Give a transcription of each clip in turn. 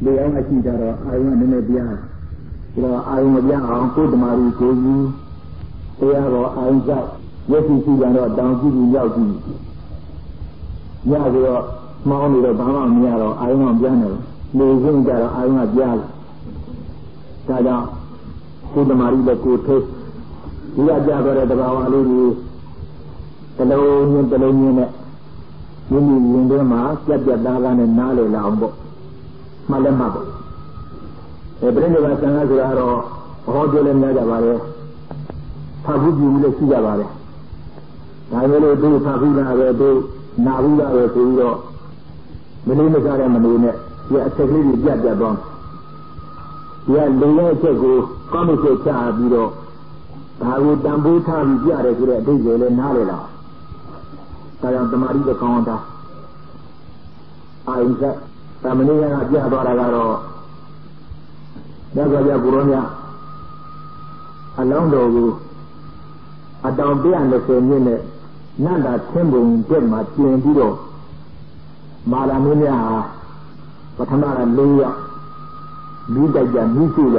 လေအောင်အရှိကြတော့အာယုံကနည်းနည်းပြားဒါတော့အာယုံမပြားအောင်ကိုယ်ဓမ္မရီကိုကြီးတရားတော်အာယုံကြောက်မျက်စိရှိကြတော့တောင်ကြည့်ပြီးရောက်ကြည့်ညဆိုတော့မောင်းနေတော့ဘာမှမရတော့အာယုံကပြားနေလေစင်းကြတော့အာယုံကပြားဒါကြောင့်ကိုယ်ဓမ္မရီလည်းကိုယ်ထိဒီကကြတော့တဲ့တဘာဝလေးကြီးတလုံးချင်းတလုံးချင်းနဲ့မိမိရင်ထဲမှာပြတ်ပြတ်သားသားနဲ့နားလေလာအောင်ပေါ့မှလည်းမှပေါ့ပြိဋိဘဆံဃာဆိုတာတော့ဟောပြောလည်းများကြပါလေဖတ်ဘူးပြုလည်းရှိကြပါလေဒါမျိုးလို့သူဖတ်ဘူးလားပဲသူနာဘူးလားပဲဆိုပြီးတော့မလေးမစားတဲ့မနေနဲ့ဒီအချက်ကလေးကြီးပြတ်ပြတ်သွားဒီကလေရဲ့အချက်ကိုကောင်းလို့ချပြီးတော့ဒါကိုတန်ဖိုးထားပြီးပြရတယ်ဆိုတဲ့အဓိပ္ပာယ်လည်းနားလေလာဒါကြောင့်တမာရီတစ်ခေါင်းသားအာယုဇ္ဇသမဏေယကပြသွားတာကတော့မြတ်စွာဘုရားကိုရောမြတ်အလောင်းတော်ကိုအတောင်120မြင့်နဲ့နန္ဒာသင်္ဘုံတက်မှာပြင်ပြီးတော့မာလာမင်းများဟာပထမက4ရောက်မိတိုက်ကြမိစုရ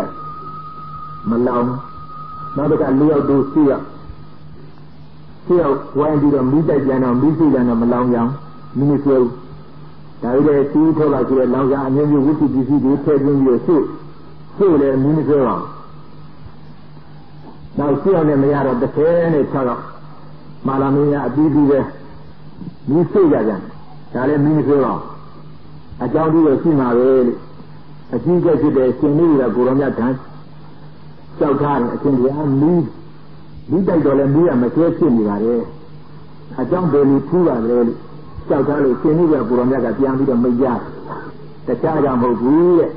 မလောင်နောက်တစ်ခါ4ရောက်တို့4ရောက်ဝိုင်းပြီးတော့မိတိုက်ကြတော့မိစုကြတော့မလောင်ကြအောင်မိမဆွဲဘူးဒါပေမဲ့စီးထောက်လာကြတဲ့လောင်စာအမျိုးမျိုးဝိသုပစ္စည်းတွေထည့်သွင်းပြီးတော့စုလည်းမိမဆွဲပါဘူးနောက်6ရောက်နဲ့မရတော့36ရောက်မာလာမင်းကအပြီးပြီးပဲမိစုကြကြဒါလည်းမိမဆွဲပါဘူးအကြောင်းဒီလိုရှိမှာပဲလို့အကြီးကျယ်ဖြစ်တဲ့ရှင်လေးကကိုရောမြတ်တန်းကြောက်ထားတယ်အရှင်တရားမိတိုက်တော်လည်းမိရမဆွဲဖြစ်နေပါလေအကြောင်းဘယ်လိုထူးပါလဲလို့ကြောက်ထားလို့ရှင်လေးကကိုရောမြတ်ကပြန်ပြီးတော့မိတ်ကြတခြားကြောင့်မဟုတ်ဘူးတဲ့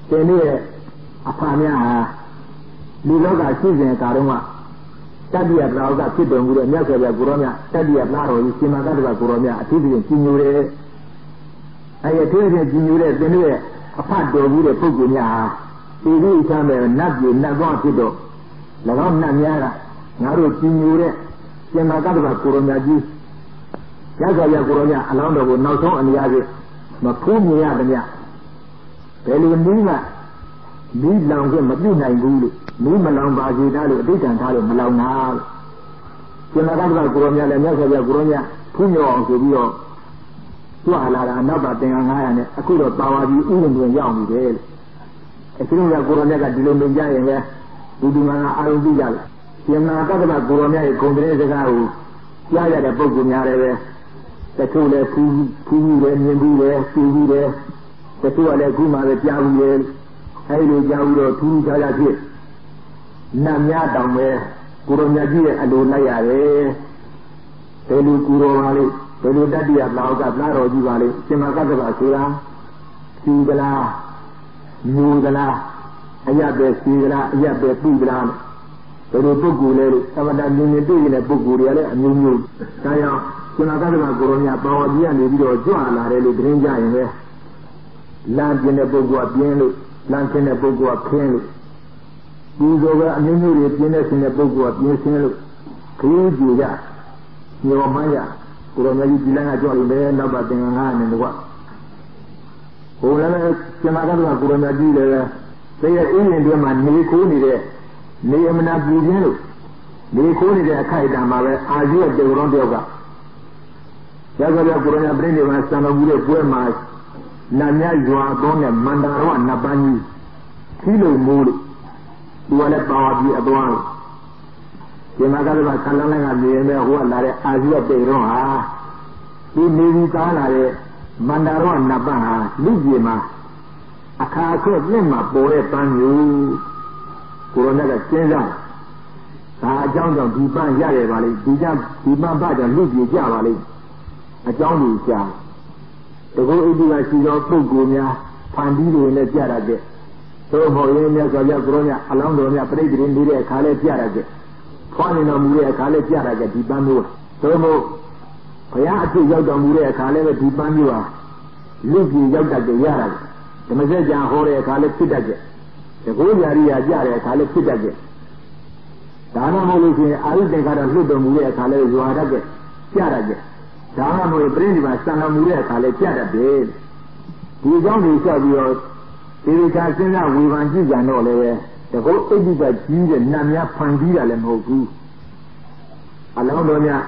ရှင်လေးရဲ့အဖာများဟာလူလောကရှိစဉ်ကာတော့ကတတိယပလာကဖြစ်တော်မူတဲ့မြတ်စွာဘုရားကိုရောမြတ်တတိယပလာတော်ကြီးရှင်မကတ္တဗကိုရောမြတ်အထူးဖြင့်ကြီးညိုတယ်အဲဒီအထူးဖြင့်ကြီးညိုတဲ့ရှင်လေးရဲ့အဖတ်တော်ကြီးတဲ့ပုဂ္ဂိုလ်များဟာဒီလိုအချမ်းမဲ့နတ်ပြည်နတ်သွားဖြစ်တော့၎င်းနတ်များကငါတို့ကြီးညိုတဲ့ရှင်မကတ္တဗကိုရောမြတ်ကြီးရသော်ရကိုရောမြတ်အလောင်းတော်ကိုနောက်ဆုံးအနေအချင်းမဖူးမြင်ရသည်မြတ်ဘယ်လိုနည်းကမိလောင်ခြင်းမပြုနိုင်ဘူးလို့မိမလောင်ပါစေတာလို့အဋ္ဌံထားလို့မလောင်တာလို့ရှင်မကတ္တဗကိုရောမြတ်လည်းမြတ်စွာဘုရားကိုရောမြတ်ဖူးမြော်အောင်ဆိုပြီးတော့ကြွလာတာနောက်ပါသင်္ကန်း900နဲ့အခုတော့ပါဝါကြီးဥယျာဉ်တွင်ရောက်နေတယ်လို့အရှင်ရကိုရောမြတ်ကဒီလိုမြင်ကြရင်လည်းဒီမှာအာရုံပြုကြတယ်ရှင်မကတ္တဗကိုရောမြတ်ရဲ့ဂုဏ်သတင်းစကားကိုကြားရတဲ့ပုဂ္ဂိုလ်များလည်းပဲတချို့လည်းဖူးတယ်မြင်ပြီးတယ်သိပြီးတယ်တချို့ကလည်းအခုမှပဲကြားပြီးတယ်အဲဒီလိုကြားပြီးတော့ထူးခြားခြားဖြစ်နတ်များတောင်ပဲကိုရောမြတ်ကြီးရဲ့အလိုလိုက်ရတယ်ဘယ်လိုကိုရောပါလိမ့်ဘယ်လိုတတ္တိယလောကပလာတော်ကြီးပါလိမ့်ရှင်မကတ္တဗဆိုတာဖြူကလားညူကလားအယက်ပဲစီကလားအယက်ပဲပြူကလားဘယ်လိုပုဂ္ဂိုလ်လဲလို့သမထမြင်မြင်တွေ့နေတဲ့ပုဂ္ဂိုလ်တွေကလည်းအမျိုးမျိုးဒါကြောင့်ရှင်မကတ္တဗကိုရောမြတ်ပါဝါကြီးကနေပြီးတော့ကြွလာတယ်လို့သတင်းကြရင်ပဲလမ်းပြင်းတဲ့ပုဂ္ဂိုလ်ကပြင်းလို့လမ်းခင်းတဲ့ပုဂ္ဂိုလ်ကခင်းလို့ဒီလိုပဲအမျိုးမျိုးတွေပြင်းတဲ့ဆင်းတဲ့ပုဂ္ဂိုလ်ကပြင်းဆင်းလို့ခရီးကြည့်ကြညောမှန်းရကိုရောမြတ်ကြီးဒီလမ်းကကြွရင်လည်းနောက်ပါသင်္ကန်း900နဲ့တော့ဟိုလည်းရှင်မကတ္တဗကိုရောမြတ်ကြီးလည်းတည်းရဲ့ဥယျာဉ်တွင်မှာနေခိုးနေတဲ့နေအမနာပြည်ခြင်းလို့နေခိုးနေတဲ့အခိုက်အတန့်မှာပဲအာဇီရဲ့တေဝရုံးတယောက်ကရသော်ကိုရောမြတ်ပြိဋိဘံစံတော်မူတဲ့ပွဲမှာနတ်များရွာသွန်းတဲ့မန္တာရောနတ်ပန်းကြီးခီးလို့မိုးလို့သူကလည်းပါဝါကြီးအသွားလို့ရှင်မကတ္တဗဆန္ဒလိုင်းကမြင်နေဟိုကလာတဲ့အာဇီရဲ့တေဝရုံးဟာဒီနေပြီးသားလာတဲ့မန္တာရောနတ်ပန်းဟာလူကြီးမှာအခါခွက်လက်မှာပေါ်တဲ့ပန်းမျိုးကိုရောမြတ်ကစဉ်းစားဒါအကြောင်းကြောင့်ဒီပန်းရတယ်ပါလေဒီပန်းဘာကြောင့်လူကြီးကြပါလေအကြောင်းကြီးကြားတကူဣတိကရှိသောပုဂ္ဂိုလ်များဖန်ပြီးတွေနဲ့ကြရတဲ့သို့မဟုတ်ရင်မြတ်စွာဘုရားကိုရောမြတ်အလောင်းတော်များပြိဋ္ဌိနေတဲ့အခါလဲကြရတဲ့ဖွားနေတော်မူတဲ့အခါလဲကြရတဲ့ဒီပန်းမျိုးသို့မဟုတ်ဘုရားအဖြစ်ရောက်တော်မူတဲ့အခါလဲပဲဒီပန်းမျိုးဟာလူကြီးရောက်တတ်ကြရတာဓမ္မစကြာဟောတဲ့အခါလဲဖြစ်တတ်ကြတကူญာရိယာကြတဲ့အခါလဲဖြစ်တတ်ကြဒါမှမဟုတ်လို့ရှိရင်အာရုတေကတော့လွတ်တော်မူတဲ့အခါလဲရွာတတ်ကြရတတ်ကြဒါမှမဟုတ်ပြိဋိဘံစံတော်မူတဲ့အခါလဲကြတတ်တယ် ဒီကြောင့်ဒီလျှောက်ပြီးတော့ဒီကစဉ်းစားဝေဖန်ကြည့်ကြတော့လည်းတကောအဋ္ဌိကကြီးတဲ့နတ်များဖန်ပြီးတာလည်းမဟုတ်ဘူးအလောင်းတော်များ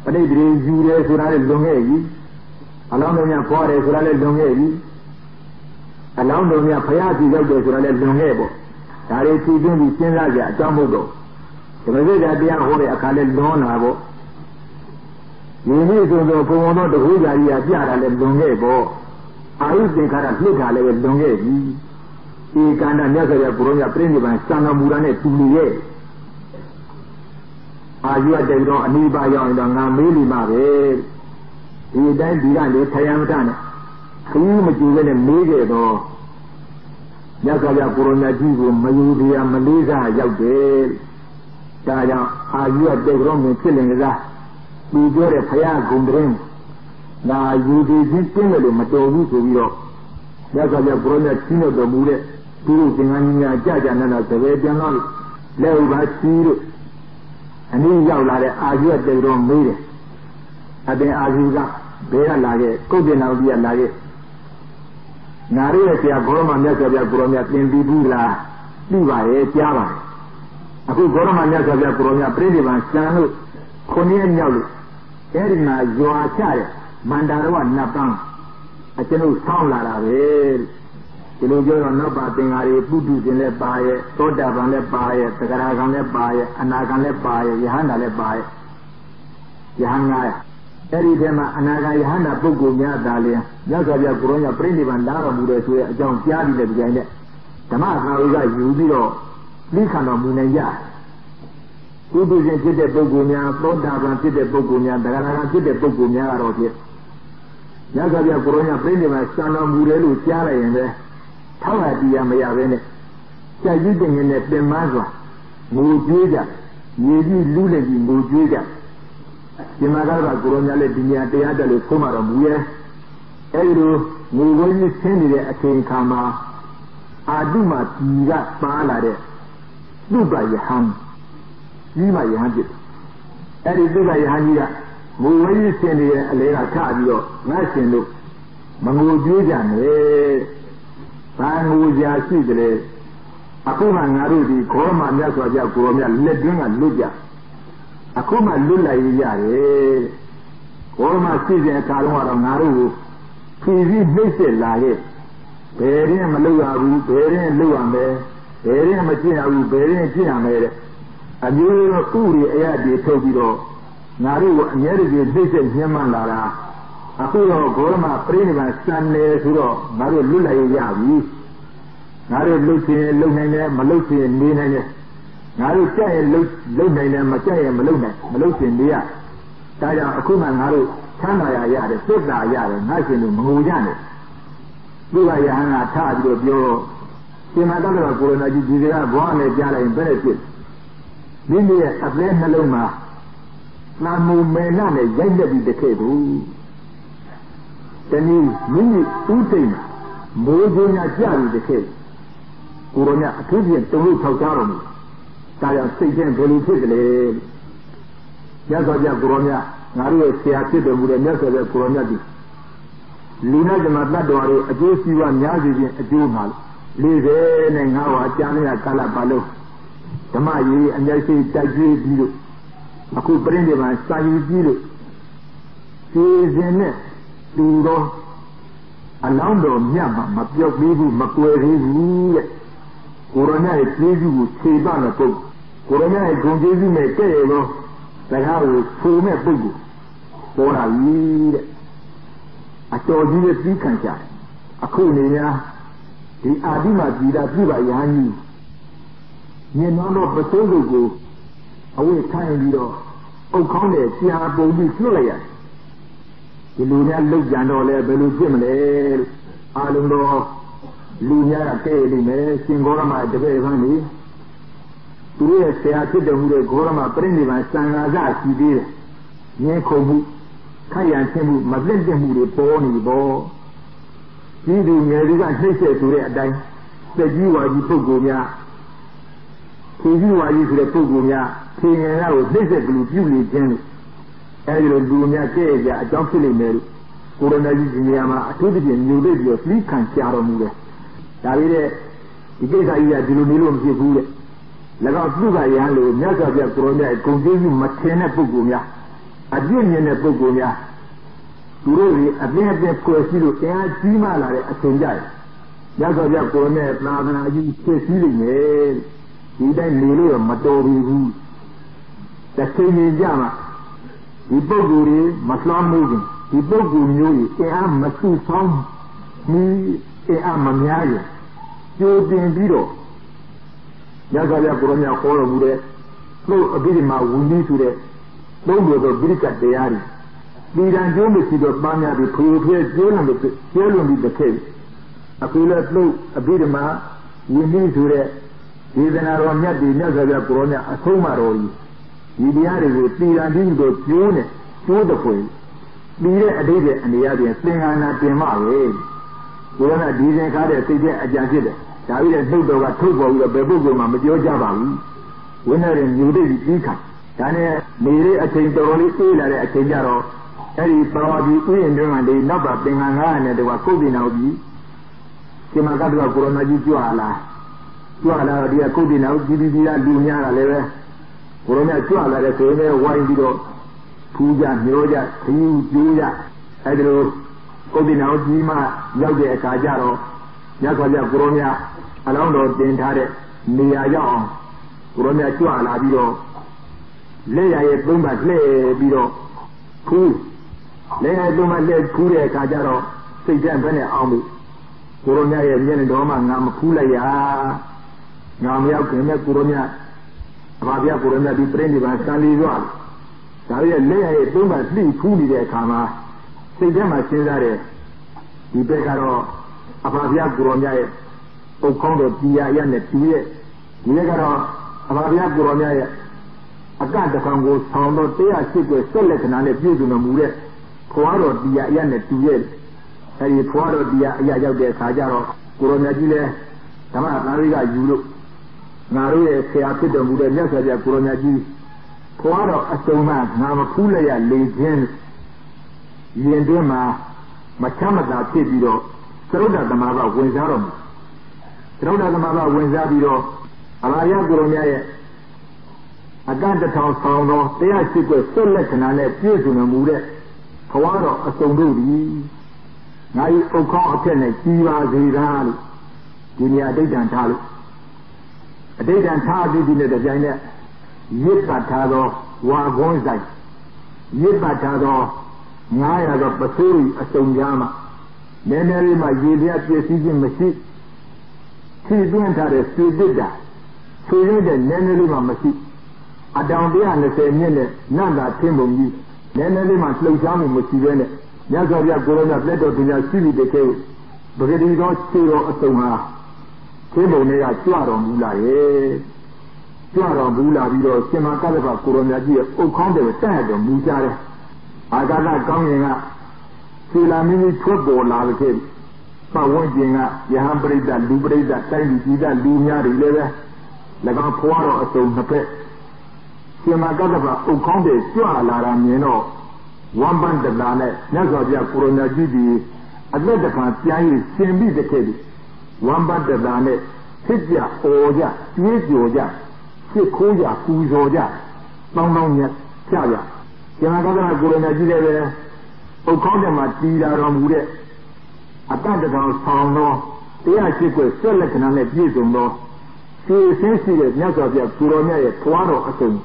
ပဋိသေယူတယ်ဆိုတာလည်းလွန်ခဲ့ပြီအလောင်းတော်များပွားတယ်ဆိုတာလည်းလွန်ခဲ့ပြီအလောင်းတော်များဖယားစီရောက်တယ်ဆိုတာလည်းလွန်ခဲ့ပေါ့ဒါတွေသိသိပြီးစဉ်းစားကြအကြောင်းမဟုတ်တော့ဒီမစိတ်တရားဟောတဲ့အခါလည်းလွန်လာပေါ့ဒီနေ့ဆိုတော့ဘုံဘုံတော့တကူကြာကြီးကပြတာလည်းလွန်ခဲ့ပေါ့အာယုသင်္ခါရလှစ်တာလည်းလွန်ခဲ့ပြီဒီကန္တမြတ်စွာဘုရားကိုရောမြတ်ပြိဋိဘံစံတော်မူတာနဲ့တူနေရဲ့အာယုအတေတော်အနိဗ္ဗာန်ရောက်ရင်တော့ငါမေးလိမ့်မှာပဲဒီတိုင်းဒီကနေထယံမထနဲ့ခရီးမကြည့်ပဲနဲ့မေးခဲ့တော့မြတ်စွာဘုရားကိုရောမြတ်ကြီးကိုမယူတရားမလေးစားရောက်တယ်ဒါကြောင့်အာယုအတေတော်မြင်ဖြစ်လင်ကစားသူပြောတဲ့ဘုရားဂုဏ်တွင်ဒါယူဒီချင်းတင်းတယ်လို့မတော်ဘူးဆိုပြီးတော့မြတ်စွာဘုရားကိုရောမြတ်ကြီးနဲ့တော်မူတဲ့သူတို့သင်္ကန်းကြီးများကြာကြာနာနာသဘယ်ပြန်တော့လက်ဥပါချီတို့အနည်းရောက်လာတဲ့အာယုအတေတော်မေးတယ်အတင်အာယုကဘယ်ကလာခဲ့ကုတ်တင်တော်ကြီးကလာခဲ့နာရီရဲ့ဆရာဘောရမမြတ်စွာဘုရားကိုရောမြတ်သင်ပြီးဘူးလားသိပါရဲ့ကြားပါအခုဘောရမမြတ်စွာဘုရားကိုရောမြတ်ပြိဋိဘံစံလို့ခုနှစ်ရက်မြောက်လို့အဲဒီမှာရွာချတဲ့မန္တာရဝနတ်ပန်းအကျွန်ုပ်ဆောင်းလာတာပဲဒီလိုပြောတော့နောက်ပါသင်္ဃာတွေပုထုဇဉ်လည်းပါရဲ့သောတာပန်လည်းပါရဲ့သဂရဂံလည်းပါရဲ့အနာဂံလည်းပါရဲ့ယဟန္တာလည်းပါရဲ့ယဟန်900အဲဒီထဲမှာအနာဂံယဟန္တာပုဂ္ဂိုလ်များသာလျှင်မြတ်စွာဘုရားကိုရောမြတ်ပြိဋိဘံလာတော်မူတဲ့ဆိုတဲ့အကြောင်းကြားပြီးတဲ့ကြိုင်နဲ့ဓမ္မသာဝေကယူပြီးတော့လိခံတော်မူနိုင်ကြပုထုဇဉ်ဖြစ်တဲ့ပုဂ္ဂိုလ်များသောတာပန်ဖြစ်တဲ့ပုဂ္ဂိုလ်များသဂရဂံဖြစ်တဲ့ပုဂ္ဂိုလ်များကတော့ဖြစ်မြတ်စွာဘုရားကိုရောမြတ်ပြိဋိဘံစံတော်မူတယ်လို့ကြားလိုက်ရင်ပဲထောက်ရတရားမရပဲနဲ့ကြက်ကြီးတင်ငင်းနဲ့ပင်မစွာငိုကြွေးကြမြေကြီးလူးလက်ကြီးငိုကြွေးကြဒီမှာကတော့ကိုရောမြတ်လည်းဒီညာတရားတက်လို့ဆုံးမတော်မူရဲ့အဲဒီလိုငိုကြွေးကြီးဆင်းနေတဲ့အချိန်ခါမှာအာတုမကြီးကပါလာတဲ့သုဘယဟံကြီးမယဟံဖြစ်အဲဒီသုဘယဟံကြီးကငိုကြွေးကြီးဆင်းနေတဲ့အလဲကထပြီးတော့ငါရှင်တို့မငိုကြွေးကြနဲ့ဘာငိုကြရှိတယ်လေအခုမှငါတို့ဒီခေါရမမြတ်စွာဘုရားကိုရောမြတ်လက်တွင်းကလွတ်ကြအခုမှလွတ်လိုက်ရတယ်ခေါရမရှိတဲ့အခါတော့ငါတို့ကိုဖြည်းဖြည်းနှိမ့်ဆက်လာခဲ့ဘယ်ရင်မလုပ်ရဘူးဘယ်ရင်လုပ်ရမယ်ဘယ်ရင်မကျင့်ရဘူးဘယ်ရင်ကျင့်ရမယ်တဲ့အမျိုးတော့ဥရိအရတည်းထုတ်ပြီးတော့ငါတို့ကိုအများကြီးနှိမ့်ဆက်ညှဉ်းမှန်းလာတာအခုတော့ဂေါရမပြိဋိဘံစံနေဆိုတော့ငါတို့လွတ်လိုက်ရပြီငါတို့လွတ်ခြင်းလုံနိုင်တယ်မလွတ်ခြင်းနေနိုင်တယ်ငါတို့ကြက်ရင်လုံနိုင်တယ်မကြက်ရင်မလုံနိုင်မလွတ်ခြင်းနေရဒါကြောင့်အခုမှငါတို့ချမ်းသာရရတယ်သစ္စာရတယ်ငါရှင်တို့မငိုကြနဲ့သူကယဟန်ကထားပြီးတော့ပြောရှင်မတော်တော်ကိုရဏကြီးဒီကဘောနဲ့ကြားလိုက်ရင်ဘယ်နဲ့ဖြစ်မိမိရဲ့အသေးနှလုံးမှာနာမူမေနနဲ့ရိုက်လက်ပြီးတခဲ့ဘူးတနည်းမိမိဥသိမ်းမိုးခြင်းညာကြပြီးတခဲ့ကိုရောမြအထူးဖြင့်တုံလို့ထောက်ကြတော်မူဒါကြောင့်စိတ်ချင်းဘယ်လိုဖြစ်ကြလဲမြတ်စွာဘုရားကိုရောမြငါတို့ရဲ့ဆရာဖြစ်တော်မူတဲ့မြတ်စွာဘုရားကိုရောမြတ်ဒီလူနာဓမ္မတတ်တော်ရဲ့အကျိုးစီးပွားများစေခြင်းအကျိုးမှာ45ဝါကြာနေတဲ့ကာလပတ်လုံးဓမ္မကြီးအမျက်ရှိတိုက်ကြည့်ပြီးလို့အခုပြိဋိဘံစာယူကြည့်လို့ခြေစဉ်နဲ့တူတော့အလောင်းတော်မြတ်မှာမပြောက်သေးဘူးမကွယ်သေးဘူးတဲ့ကိုရဏရဲ့ကျေးဇူးကိုခြေပမဲ့ပုဂ္ဂိုလ်ကိုရဏရဲ့ဂုဏ်ကျေးဇူးနဲ့ကဲ့ရဲ့သောစကားကိုဖူမဲ့ပုဂ္ဂိုလ်ပေါ်လာပြီတဲ့အတော်ကြီးရဲ့ပြီးခံကြတယ်အခုနေများဒီအာတိမပြည်တာပြပါယဟန်ကြီးမြင်တော့ပစိုးစုကိုအဝိထိုင်ပြီးတော့အုတ်ခေါင်းနဲ့ကြာပုံပြီးလွှတ်လိုက်ရတယ်ဒီလူများလုတ်ကြံတော့လဲဘယ်လိုဖြစ်မလဲအာလုံးတော်လူများကဲ့လိမ့်မယ်ရှင်ဂေါရမတပည့်ဖန်းနေသူရဲ့ဆရာဖြစ်တော်မူတဲ့ဂေါရမပြိဋိဘံစံဃာစရှိသေးတယ်ငင်းခုန်မှုခိုက်ရန်ချင်းမှုမသိတဲ့မှုတွေပေါ်နေပေါ်ဒီသူငယ်တွေကနှိမ့်ဆက်ဆိုတဲ့အတိုင်းသက်ကြီးဝါကြီးပုဂ္ဂိုလ်များဖြည်းဖြည်းဝါကြီးဆိုတဲ့ပုဂ္ဂိုလ်များဖြေငယ်ကိုနှိမ့်ဆက်ကလေးပြုလေခြင်းလို့အဲဒီလိုလူများကဲ့ကြအကြောင်းဖြစ်လိမ့်မယ်လို့ Coronaji Yama, a told you, you live your sleep can share on you. Davide, the case I had to do it. Laga Suga Yalo, Nasa Corona, continue Matena Pugumia, a genuine Pugumia. Turu, a bit of Coesido, and Tima, a Senjai. Nasa Corona, Plana, you say feeling, he then Lilo, Matori, the same Yama. The Boguri, Maslam moving. The Bogu, I am Masu Song, me, I am Mamiayo. You didn't be though. Yazaya Corona Hora Bude, no Abidima, we need to the no go to Bricka de Ari. We don't do the seed of Mania, the previous Jalen with the case. A pillar flow, Abidima, we need to the even around Yadi, Yazaya Corona, a Somaroi. The Ari will see and in the June, to the point. Be there a day and the other thing I not be married. We are not using Carter to get a jacket. David and Hildo got two of the Babugum with your Java. Winner in New Delhi, Daniel, Miri, a change the only thing that a Changaro. Every probably in and the number being on and they were cooking out. Kimagata Corona Juala. Juala, they are cooking out, Gibia, Lunia, Leve. Corona Juala, the same wine below. Puja, Nyoja, Tiu, Julia, Edro, Odina, Jima, Yaude, Kajaro, Yakoya, Goronia, Alando, Dentare, Nia Yao, Goronia Chua, Biro, Lea, Bumba, Le, Biro, Pu, Lea, Bumba, Le, Pure, Kajaro, Satan, Bene, Army, Goronia, Yenidoma, Nam Pula, Nam Yaku, Goronia, Rabia, Goronia, be branded by Stanley Rock. Saya leh domba sli puli de kama, sejak macam mana? Di perkara apabila Gurunya okong dia yang netiye, di perkara apabila Gurunya akan terkanggu sound dia sikit selek nane bisu namure, kuaro dia yang netiye, jadi kuaro dia yang jauh dari sahaja Gurunya jile, sama nariga julu, naruh siapa tu mudanya saja Gurunya jile. Kuaro asoma nama pula ya legend yendema macam ada cediro teruda damaba wenzarom teruda damaba wenzabiro alaya Gurunya ya akan datang sound dia sikit selek nane bisu namure kuaro asomduri ngai okong akene jiwa ziralu dunia adegan talu adegan talu di negara Yip Batado, Wagonzai, Yip Batado, Naya of Basuri, a Songyama, Neneri, my Gilia, Season Machine. She didn't have a few did that. So you did Neneri Machine. A down there and the same minute, none that came on me. Neneri, my slow jamming Machine. Yazavia Corona, let us in a city decay. But it is not zero a Songa. Came on a Chuaron Mula, Jara Bula Viro, Sima Kalava, Coronaji, Okonde, Sad, Mujare. I got that coming up. Silamini football, Lavake. But one thing, Yahambri, that Lubre, that time, that Lumia, River, Lagan Puaro, a stone pet. Sima Kalava, Okonde, Sua, Laramino, one band of Lane, Nazavia, Coronaji, I let the Pantiani, Simbi the Kedi. One band of Lane, Sitja, Oja, Sweet Kuja, Kujoja, Mount Chaya. Yanagana Gurunaji, Okondama, Tira Ramure, a band of sound, they are secret, select and let you know. She is sensitive, Nazavia, Gurunya, Tuano, Asun.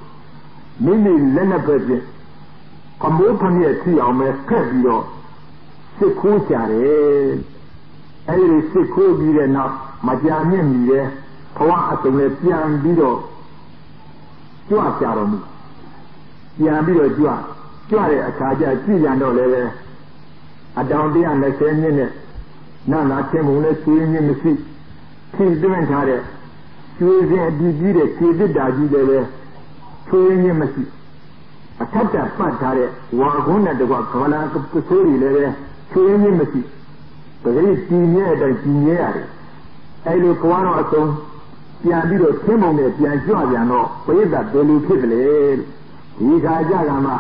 Mimi Lenapet, come open here, tea on my Pebio, Sikuchare, every Siku be enough, Majamian, Poa Asun, Pian Bido. Jua Sharon, Yamiro Jua, Jua, a Kaja, Giano Leve, a down there and the same minute. Nana came on a swing in the sea. King Deventare, she was in a digit, she did that, swing in the sea. A Tata Patare, Waguna, the Wakala of the Suri Leve, swing in the sea. But it is senior than senior. I look one or so. Pianito Timone, Pianjuano, Pesa, Delu Kivle, Ika Jagama,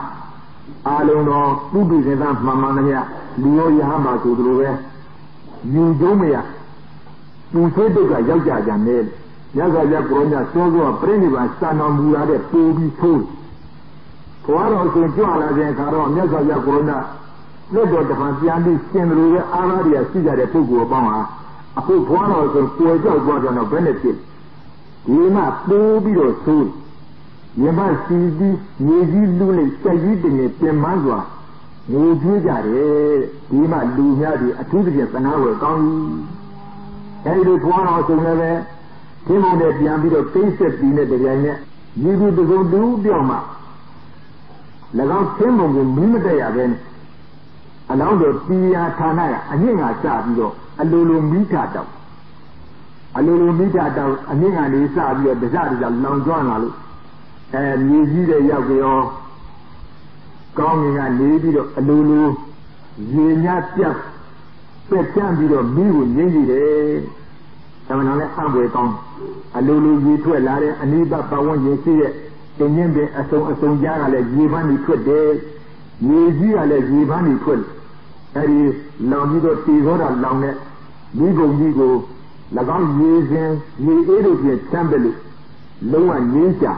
Alono, Bubu, and Mamma, Leo Yama to the way. You do me. You say to the Yaga Ned. Yaga Yagrona, so a pretty one, son of Murade, Poby Food. For also Joala and Caron, Yaga Yagrona. Let the Fantiani send Ruga Aradia Cigarette to go Obama. A full one also for a job was on a benefit. You must do be your soul. You must see this, Yazi Lule, Sayid, and Temazwa. No Jugare, you must do Yadi, a 2 days an hour gone. And it one also never came on that Yambi face at dinner the Yana. You do the go do Bioma. Lagan came on the Mimata again. Along the Pia Tanaya, and Yinga Sabio, a Lulu Mita. A Lulu Mita, a Ninga Sabio, the Zadi, a long journal, and you see the Yagio going and needed a Lulu, Yina Piaf, Petambio, Miu, Yindi, Samanale Abwekon, a Lulu Yitu, a Lare, and Niba Pawan, you see it, and Yimbe, a song Yara, like Yivani 12 days, Yizi, like Yivani 12. Eri Longido Tigora Longe, Nigo, Lagan Yizin, Ye Edo Chamberlain, Low and Nisha,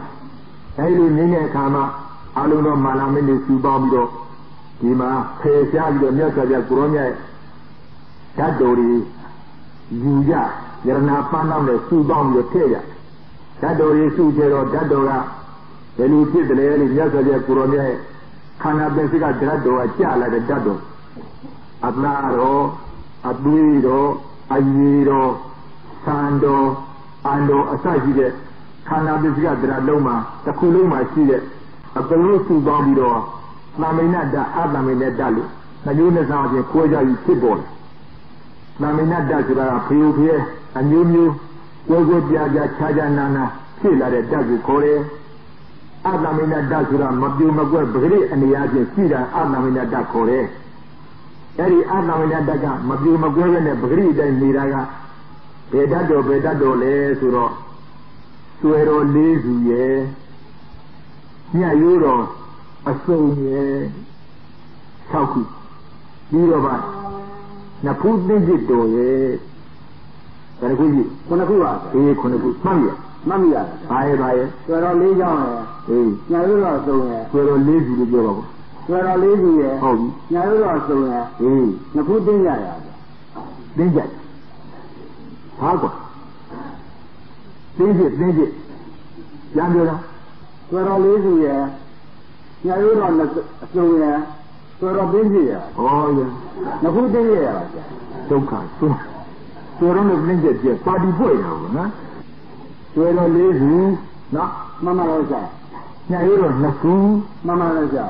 Eri Nina Kama, Aluno Malamini Subamdo, Dima, Pesavio, Nessa Gronia, Tadori, Yuya, Yerna Panam, Subam, Yotea, Tadori, Sujero, Dadora, Eluti, the Lady Nessa Gronia, Canabesica Drado, a Chala, the Dado. Adnaro, Adguido, Ayiro, Sando, Ando, Asajide, Canabisga Dradoma, the Kuluma Side, a Perusu Bambido, Laminada, Adlaminadalu, Nayuna Zandi, Koja, Tibol, Laminada, Piu, and you, Gogo Diaga, Chaja Nana, Silla, the Dagu Kore, Adlaminada, Mabu Magua, Bri, and the Yaji Sida, Adlaminada Kore. Eri Adamina Daga, Mabu Maguen, a breed and Miraga, Bedado le Suro, Suero Lezu, Nia Euro, a Sonia, Sauku, Dirova, Naput Negito, Konakua, Mamia, I, Suero Leja, Naura Sonia, Suero Lezu, Where are lazy, oh, Naru so, the good danger. Hago. Danger. Yandura. Where are lazy, Naru on the so, where are busy. Oh, yeah. The good danger. So kind. So on the blinket, party boy, huh? Where are lazy, no, Mamma Rosa. Naru, Naku, Mamma Rosa.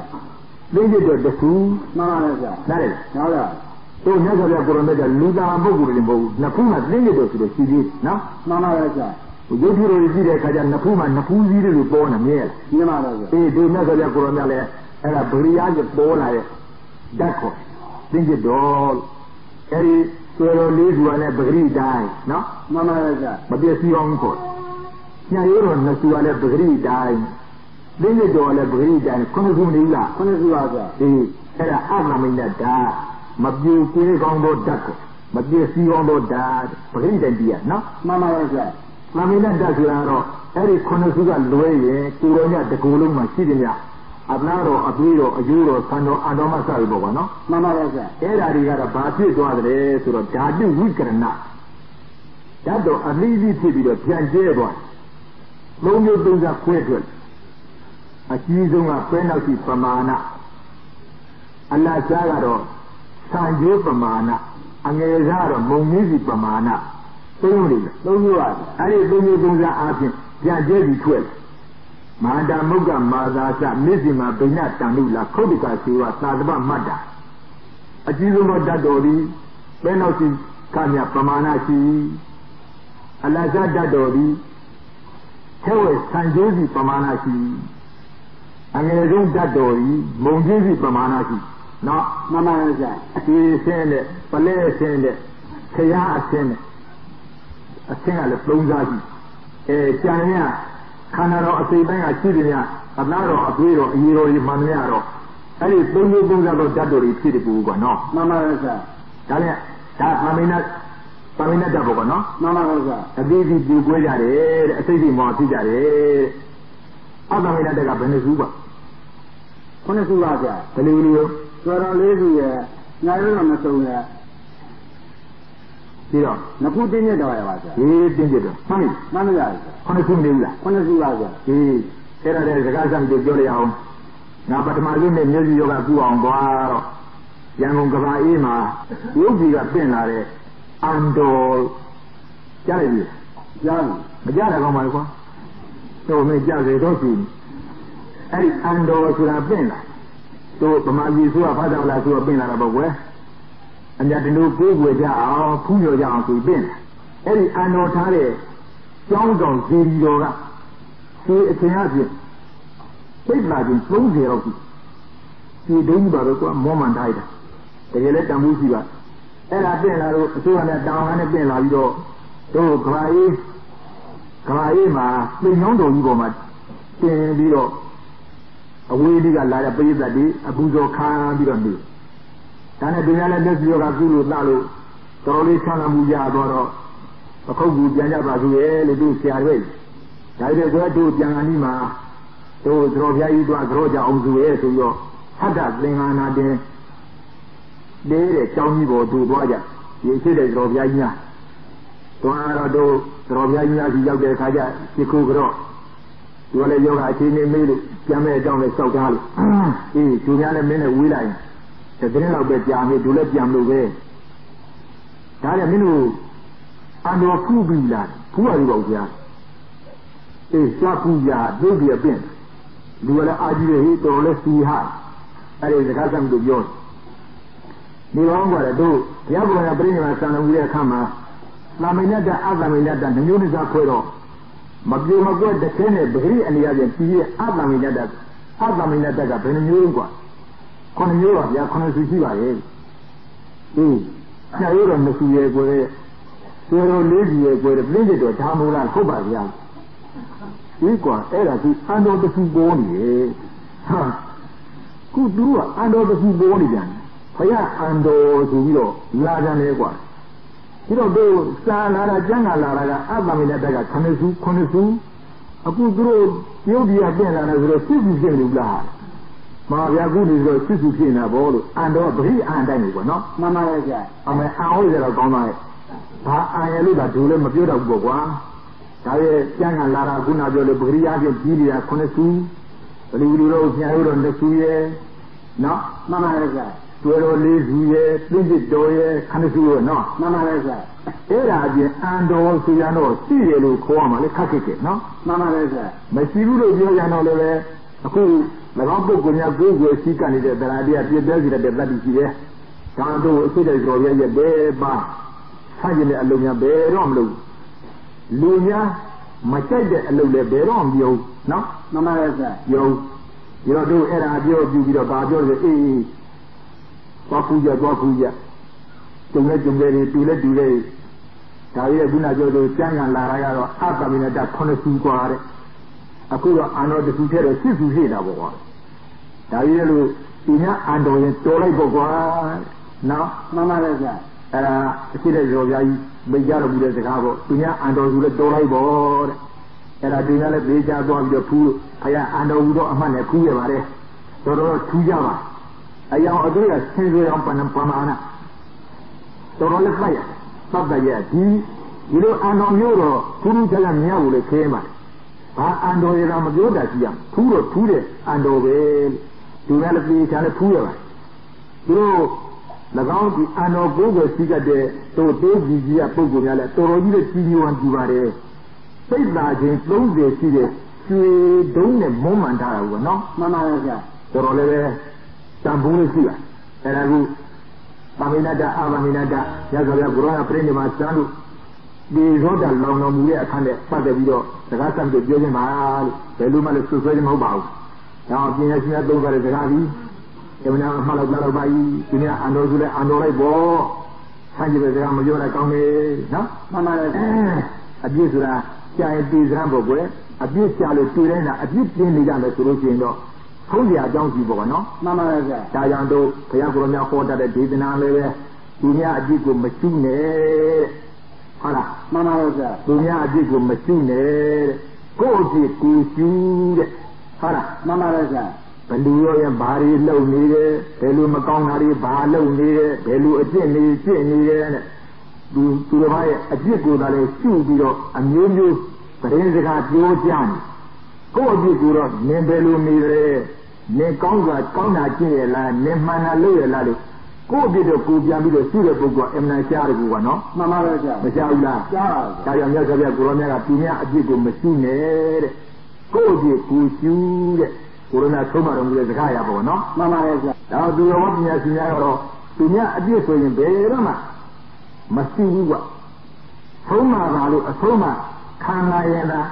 They did the food, Mama. That is, now, so never Coromeda, Luda, Bogu, Napuma, bring it to the city, no? Mama. We go to the city, Napuma, Napu, born a meal. They do never Coromela, and a brilliant ball, Daco, bring it all. Harry, so lives when a berry die, no? Mama, but there's your uncle. Now you don't know to let berry die. Then the door of breed and Konazula, era Adlaminada, Mabu Kuongo Daco, but dear Siongo Dad, breed and dear, no? Mamma, Lamina Dazurano, Eric Konazula Lue, Kuronia, the Kuluma, Sidinia, Adnaro, Abuiro, Ajuro, Sando, Adoma Salvo, no? Mamma, era Rigara Bati to other to the Dadu weaker and not. That though a lazy TV, Pianjero, Longo Dunga Quadrant. A season of penalty for mana. Allah Sagaro, Sanjo for mana, and Ezaro, Monizi for mana. Only, don't you are. I don't know that asking, Janjedi 12. Manda Muga Mazasa, Mizima, Benat, Tanula, Kodika, Siwa, Sadaba Mada. A season of Dadori, penalty, Kanya Pamanashi, Allah Dadori, Tewe Sanjosi Pamanashi. And I don't that dory, Mongizi Pamanashi. No, Mamma is send it, Palais send it, Kaya send it. A single Plunzazi. A China, Canaro, a Sabina, Chidia, a Laro, a Guiro, Hero, Maniaro, အဲ့ဒီသုံးမျိုးသုံးစားတော့ဓာတ်တော်တွေဖြစ်တယ်ဘူးကွာနော်မှန်ပါရဲ့ဆရာဒါနဲ့ဒါပါမိတ်ဓာတ်ပေါ့ကွာနော်မှန်ပါရဲ့ဆရာအသေးသေးပြွေးကြတယ်တဲ့အစိတ်စိတ်မောဖြစ်ကြတယ်အပါမိတ်ဓာတ်ကဘယ်နှစုကွာခုနှစ်စုပါဗျာဘယ်လိုလိုဆိုတော့လေးစုရဲ့ညာရုံးတော့မစုံရဲ့ပြီးတော့နှစ်ခုတင်းညက်တော်ရပါဗျာတင်းညက်တော်မှန်ပြီမှန်ပါရဲ့ခုနှစ်စုနေဘူးလားခုနှစ်စုပါဗျာအဲ့ဒါတဲ့စကားစမ်းပြောလိုက်အောင်ငါပထမဆုံးနဲ့မျိုးစီယောဂကူအောင်သွားတော့ရန်ကုန်ကဘာအေးမှာရုပ်ကြီးကပြင်လာတဲ့အန်တော်ကြားရည်ကြားမကြားရကောင်းပါလေကွာတော့မင်းကြားစေတော့ရှိအဲ့ဒီအန်တော်ဆိုတာပြင်လာတို့ဗမာပြည်ဆိုတာဖတ်တော်လာဆိုတာပြင်လာတာပေါ့ကွယ်အမြတ်တို့ကိုးကွယ်ကြအောင်ဖူးမြော်ကြအောင်ဆိုပြင်လာအဲ့ဒီအန်တော်ထားတဲ့ကျောင်းတော်ဇီရီတော်ကဒီအချိန်အပြင်စိတ်လာခြင်း30လောက်ရှိဒီဒုံးပါတော့ကွာမောမှန်ထားရတာတကယ်လည်းတန်ဖိုးရှိပါအဲ့ဒါပြင်လာတော့အစိုးရနဲ့တောင်းဟန်နဲ့ပြင်လာပြီးတော့တို့ကဘာအေးမှာပြင်နှောင်းတော်ကြီးပေါ်မှာတင်ပြီးတော့အဝေးကြီးကလာတဲ့ပိဿတ်တွေအပူဇော်ခံပြီးတော့နေဒါနဲ့ဒီကလည်းလက်စီရောကကုလို့လှလို့တော်လေးဆန်းလာမှုရတော့အခုတ်ကူပြန်ကြပါသေးရဲ့လို့သူဆရာတွေဒါကြတဲ့တို့ပြန်လာနီးမှာတို့သတော်ဖျားကြီးတို့သတော်ကြအောင်စုရဲ့ဆိုတော့ဟတ္တသင်္ဃာနာတင်တဲ့ကျောင်းကြီးပေါ်တို့သွားကြရေရှိတဲ့သတော်ဖျားကြီးများသွားတော့တို့သတော်ဖျားကြီးများစီရောက်တဲ့အခါကျရှိခိုးကြတော့သူကလည်းယောဂအခြေအနေမေးလို့ပြန်မဲ့အကြောင်းနဲ့စောက်ထားလို့သူများလည်းမင်းနဲ့ဝေးလိုက်တဲ့တင်းလောက်ပဲကြာနေသူလည်းပြန်လို့ပဲဒါနဲ့မင်းတို့အန်တော်ဖူးပြီလားဖူးရပြီပေါ့ဗျာသွားဖူးရဒုတိယပြင်လူကလည်းအာကြီးတွေတော်လည်းစီဟာအဲ့ဒီစကားဆက်လို့ပြောဒီလောကလည်းတို့ဘုရားဘုရားပြိဋိမာဆံတော်မူတဲ့အခါမှာသာမိဏတ္တအသာမိဏတ္တနှမျိုးနှစားခွဲတော့မပြေမကွက်တစ်ခဲနဲ့ပဂရိအနေအချင်းပြီးရဲ့အသာမိဏတ္တကဘယ်နှမျိုးလဲကွာခုနှစ်မျိုးပါဗျာခုနှစ်စုရှိပါရဲ့နှစ်ရိုးတော့နှစ်စုရဲ့ကိုယ်ဆွေတော်လေးစီရဲ့ကိုယ်ပြင်းကျတော့ဓာမူလားဟုတ်ပါဗျာဒီကွာအဲ့ဒါကြီးအန်တော်တစ်ခုပေါ်နေရဲ့ဟာခုသူကအန်တော်တစ်ခုပေါ်နေပြန်ဘုရားအန်တော်ဆိုပြီးတော့လာကြတယ်ကွာဒီတော့တို့စာလာတာကျမ်းဂန်လာတာကအတ္တမိဏတ္တက9စုအခုသူတို့ပြုတ်ပြရပြင်လာတယ်ဆိုတော့စစ်စုဖြစ်နေဘူးလားမဟာဗျာခုနေဆိုတော့စစ်စုဖြစ်နေတာဘောလို့အန်တော်ဗိအန်တိုင်းနေကွာနော်မှန်ပါရဲ့ကြာအမေအန်ဟုတ်ရတော့ကောင်းပါရဲ့ဘာအန်ရလို့ဒါဒူလည်းမပြောတော့ဘူးပေါ့ကွာဒါရဲ့ကျမ်းဂန်လာတာခုနပြောလို့ပဂရိယာချင်းကြီးနေတာ9စုဘလူလူတော့ညာရိုးတော့2စုရဲ့နော်မှန်ပါရဲ့ကြာတွေ့တော်4စုရဲ့ပြည့်စစ်တော်ရဲ့9စုရဲ့နော်မှန်ပါရဲ့ကြာအဲ့ဒါချင်းအန်တော်ဆိုရတော့ရှိတယ်လို့ခေါ်ရမှာလေခက်ခက်နော်မှန်ပါရဲ့ကြာမရှိဘူးလို့ပြောရတော့လည်းပဲအခု၎င်းပုဂ္ဂိုလ်များကိုယ်ကိုယ်ရှိကနေတဲ့တရားတရားပြည့်တဲ့စီတဲ့တတ္တိရှိတယ်ဒါတို့အစ်တဲ့တော်ရဲ့ဘယ်ပါဆန့်ကျင်တဲ့အလုံးများဘယ်တော့မလုပ်လူများမကြိုက်တဲ့အလုပ်လည်းဘယ်တော့မပြောနော်မှန်ပါရဲ့ကြာပြောဒီတော့တို့အဲ့ဒါပြောပြီးတော့ဗာပြောတယ်သွားခုကြကြုံလဲတူလဲတူလဲဒါရဲ့ခုနပြောလို့ကျမ်းဂန်လာရတော့အတ္တမိဏတ္တ9စုกว่าတဲ့အခုတော့အာနောတစုထဲတော့10စုရှိတာပေါ့ကွာဒါရဲ့လို့ဒီညအန်တော်ရင်တော်လိုက်ပေါ့ကွာနော်မှန်ပါရဲ့ဗျအဲ့ဒါအရှိတဲ့ရော်ပြားကြီးမိတ်ကြတော့ဘူးတဲ့စကားပေါ့ဒီညအန်တော်စုလည်းတော်လိုက်ပေါ့တဲ့အဲ့ဒါဒီညလည်းပေးကြသွားပြီးတော့ဖူးလို့ဘုရားအန်တော်ဘူးတော့အမှတ်နဲ့ဖူးရပါတယ်တော်ထူးကြပါအယောင်အတွေ့အဆင်းရဲအောင်ပမာဏတော်လည်းဖိုက်ရပတ်တရဒီလိုအန်တော်မျိုးတော့ထူးထူးခြားခြားမြောက်ကိုလည်းခဲမှာဘာအန်တော်ရတာမပြောတာရှိရထူးတော့ထူးတဲ့အန်တော်ပဲဒီကလည်းပြေချာလည်းထူးရပါသူတို့၎င်းဒီအန်တော်ကိုယ်ကိုစီးကတဲ့တို့တိုးကြီးကြီးကပုံကိုများလဲတော်တော်ကြီးတဲ့ကြီးကြီးဝမ်းကြည့်ပါတယ်စိတ်သာခြင်း30ရှိတဲ့ကျွေဒုံးနဲ့မုံမှန်ထားတာဘူးနော်မှန်ပါရဲ့ဗျာတော်တော်လည်းပဲတန်ဖိုးလေးရှိပါအဲ့ဒါကိုပါမိဏတ္တအာမမိဏတ္တရသော်ပြဘုရားပြိဋိမာစံလို့ဒီရောတာလောင်တော်မူတဲ့အခါနဲ့ပတ်သက်ပြီးတော့စကားဆက်ပြီးပြောခြင်းပါလို့ဘယ်လိုမှလည်းဆွဆွဲခြင်းမဟုတ်ပါဘူး။ဒါအောင်ပြင်ရရှင်သုံးကြတဲ့စကားကြီးဒီမနာမှလောက်တော့ပါကြီးဒီနေ့အန်တော်ဆိုလဲအန်တော်လိုက်ပေါ့ဆန်းကြည့်တဲ့စကားမပြောလိုက်ကောင်းလေနော်မှန်ပါတယ်အပြည့်ဆိုတာကြာရင်ပြည်စံပေါ့ကွယ်အပြည့်ကြာလို့တွေ့တိုင်းတာအပြည့်ပြင်းနေကြမယ်ဆိုလို့ရှိရင်တော့ ထုံးစရာအကြောင်းရှိပေါ့နော်မှန်ပါရဲ့ဗျာဒါကြောင့်တို့ဘုရားကိုယ်တော်များဟောတတ်တဲ့ဒေသနာလေးပဲသူများအကြည့်ကိုမရှုနဲ့ဟုတ်လားမှန်ပါရဲ့ဗျာသူများအကြည့်ကိုမရှုနဲ့ကိုယ့်အကြည့်ကိုရှုတဲ့ဟုတ်လားမှန်ပါရဲ့ဗျာဘယ်လိုရဲ့ဘာတွေလုပ်နေတယ်ဘယ်လိုမကောင်းတာတွေဘာလုပ်နေတယ်ဘယ်လိုအကျင့်တွေကျင့်နေတယ်တဲ့သူတော်ဘာရဲ့အကျင့်ကိုသာလေရှုပြီးတော့အမျိုးမျိုးသတင်းစကားပြောကြတယ်ကိုယ့်အကျင့်ကိုတော့နင်ဘယ်လိုနေတယ်နင်ကောင်းတာကျင့်ရလားနင်မှန်တာလုပ်ရလားလို့ကိုယ့်အကျင့်တော့ကိုပြန်ပြီးတော့ရှုတဲ့ပုဂ္ဂိုလ်အမှန်ရှားတယ်ကွာနော်မှန်ပါပဲကြာမရှားဘူးလားရှားပါဘူးဒါကြောင့်မြတ်စွာဘုရားကိုရောမြတ်ကသူများအကျင့်ကိုမရှုနဲ့တဲ့ကိုယ့်အကျင့်ကိုရှုတဲ့ကိုရဏသုံးပါတော်မူတဲ့စကားရပါဘောနော်မှန်ပါရဲ့ကြာဒါသူတော်ပညာရှင်များကတော့သူများအပြည့်ဆိုရင်ဘယ်တော့မှမရှိဘူးကွသုံးပါပါလို့အဆုံးမှခံလာရင်လား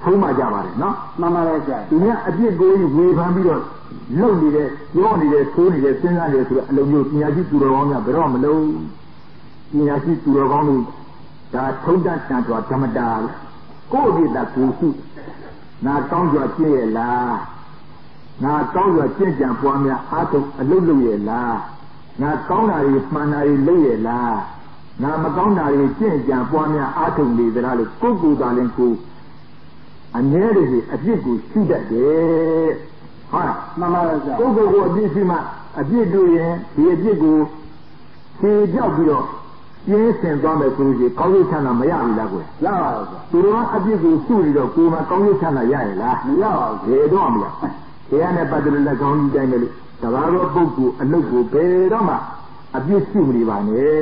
သုံးပါကြပါတယ်နော်မှန်ပါရဲ့ကြာသူများအပြည့်ကိုဝေဖန်ပြီးတော့လုံနေတဲ့ပြောနေတဲ့သိုးနေတဲ့စဉ်းစားနေဆိုတော့အလုံးမျိုးပညာရှိသူတော်ကောင်းများဘယ်တော့မလုံးပညာရှိသူတော်ကောင်းတို့ဒါထုံးတတ်တန်စွာဓမ္မတာကိုယ့်ဒီတာကိုစုနာကောင်းစွာကျင့်ရလားငါကောင်းစွာကျင့်ကြံပွားများအားထုတ်အလုပ်လုပ်ရလားငါကောင်းတာတွေမှန်တာတွေလုပ်ရလားငါမကောင်းတာတွေကျင့်ကြံပွားများအားထုတ်နေသလားလို့ကိုယ်ကိုယ်သာလင်ကိုအငြဲတွေအပြစ်ကိုရှိတတ်တယ်ဟုတ်မှန်ပါလားကိုယ်ကိုယ်အပြစ်ရှိမှအပြစ်တွေ့ရင်ဒီအပြစ်ကိုဖြေကြောက်ပြီးတော့ကျင်းဆင်သွားမယ်ဆိုရင်ကောင်းကျိုးချမ်းသာမရဘူးလားကွယ်ရပါဘူးသူတို့ကအပြစ်ကိုစုပြီးတော့ကိုယ်မှာကောင်းကျိုးချမ်းသာရရလားမရပါဘူးဘယ်တော့မရတရားနဲ့ပတ်သက်တဲ့ကောင်းကြီးတိုင်းလည်းတဘာသောပုဂ္ဂိုလ်အလုပ်ကိုဘယ်တော့မှအပြစ်ရှိမနေပါနဲ့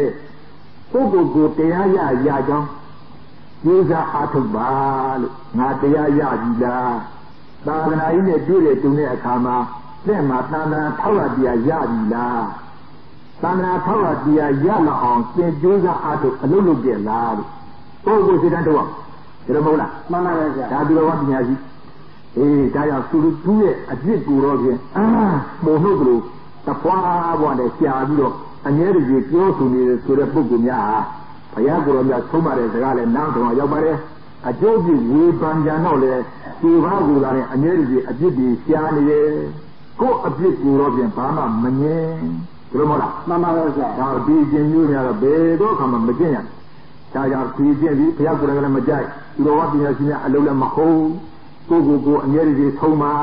ပုဂ္ဂိုလ်ကိုတရားရကြောင်းကြိုးစားအားထုတ်ပါလို့ငါတရားရပြီလားသာသနာကြီးနဲ့တွေ့တဲ့တုန်းတဲ့အခါမှာတဲ့မှာသံဃာထောက်ရတရားရပြီလားသံဃာထောက်ရတရားရလောက်အောင်သင်ကြိုးစားအားထုတ်အလုပ်လုပ်ကြလားလို့ပုဂ္ဂိုလ်စိတ်ဓာတ်တော့ဒါမဟုတ်လားမှန်ပါရဲ့ဗျာဒါသူတော်ပညာရှိဒါကြောင့်သူတို့ရဲ့အပြစ်ကိုတော့ဖြင့်ပုံနှုတ်ကလေးတပွားပွားနဲ့ရှားပြီးတော့အငြဲတွေပြောဆိုနေတဲ့ဆိုတဲ့ပုဂ္ဂိုလ်များဟာဘုရားကိုယ်တော်များဆုံးမတဲ့စကားလည်းနောက်တော့ရောက်ပါတယ်အကျိုးပြဝေဖန်ကြတော့လေဒီဘာကူလာတဲ့အငြဲတွေအပြစ်တွေရှားနေတယ်ကိုယ့်အပြစ်ကိုတော့ဖြင့်ဘာမှမငြင်းဘယ်လိုမလားမှန်ပါပါဆရာဒါဒီကျင်မျိုးများတော့ဘယ်တော့မှမကျင့်ရဒါကြောင့်ဒီကျင့်ပြီးဘုရားကိုယ်တော်လည်းမကြိုက်သူတော်ပညာရှင်များအလုံးလည်းမဟုတ်ကိုအငြဲတွေဆုံးမှာ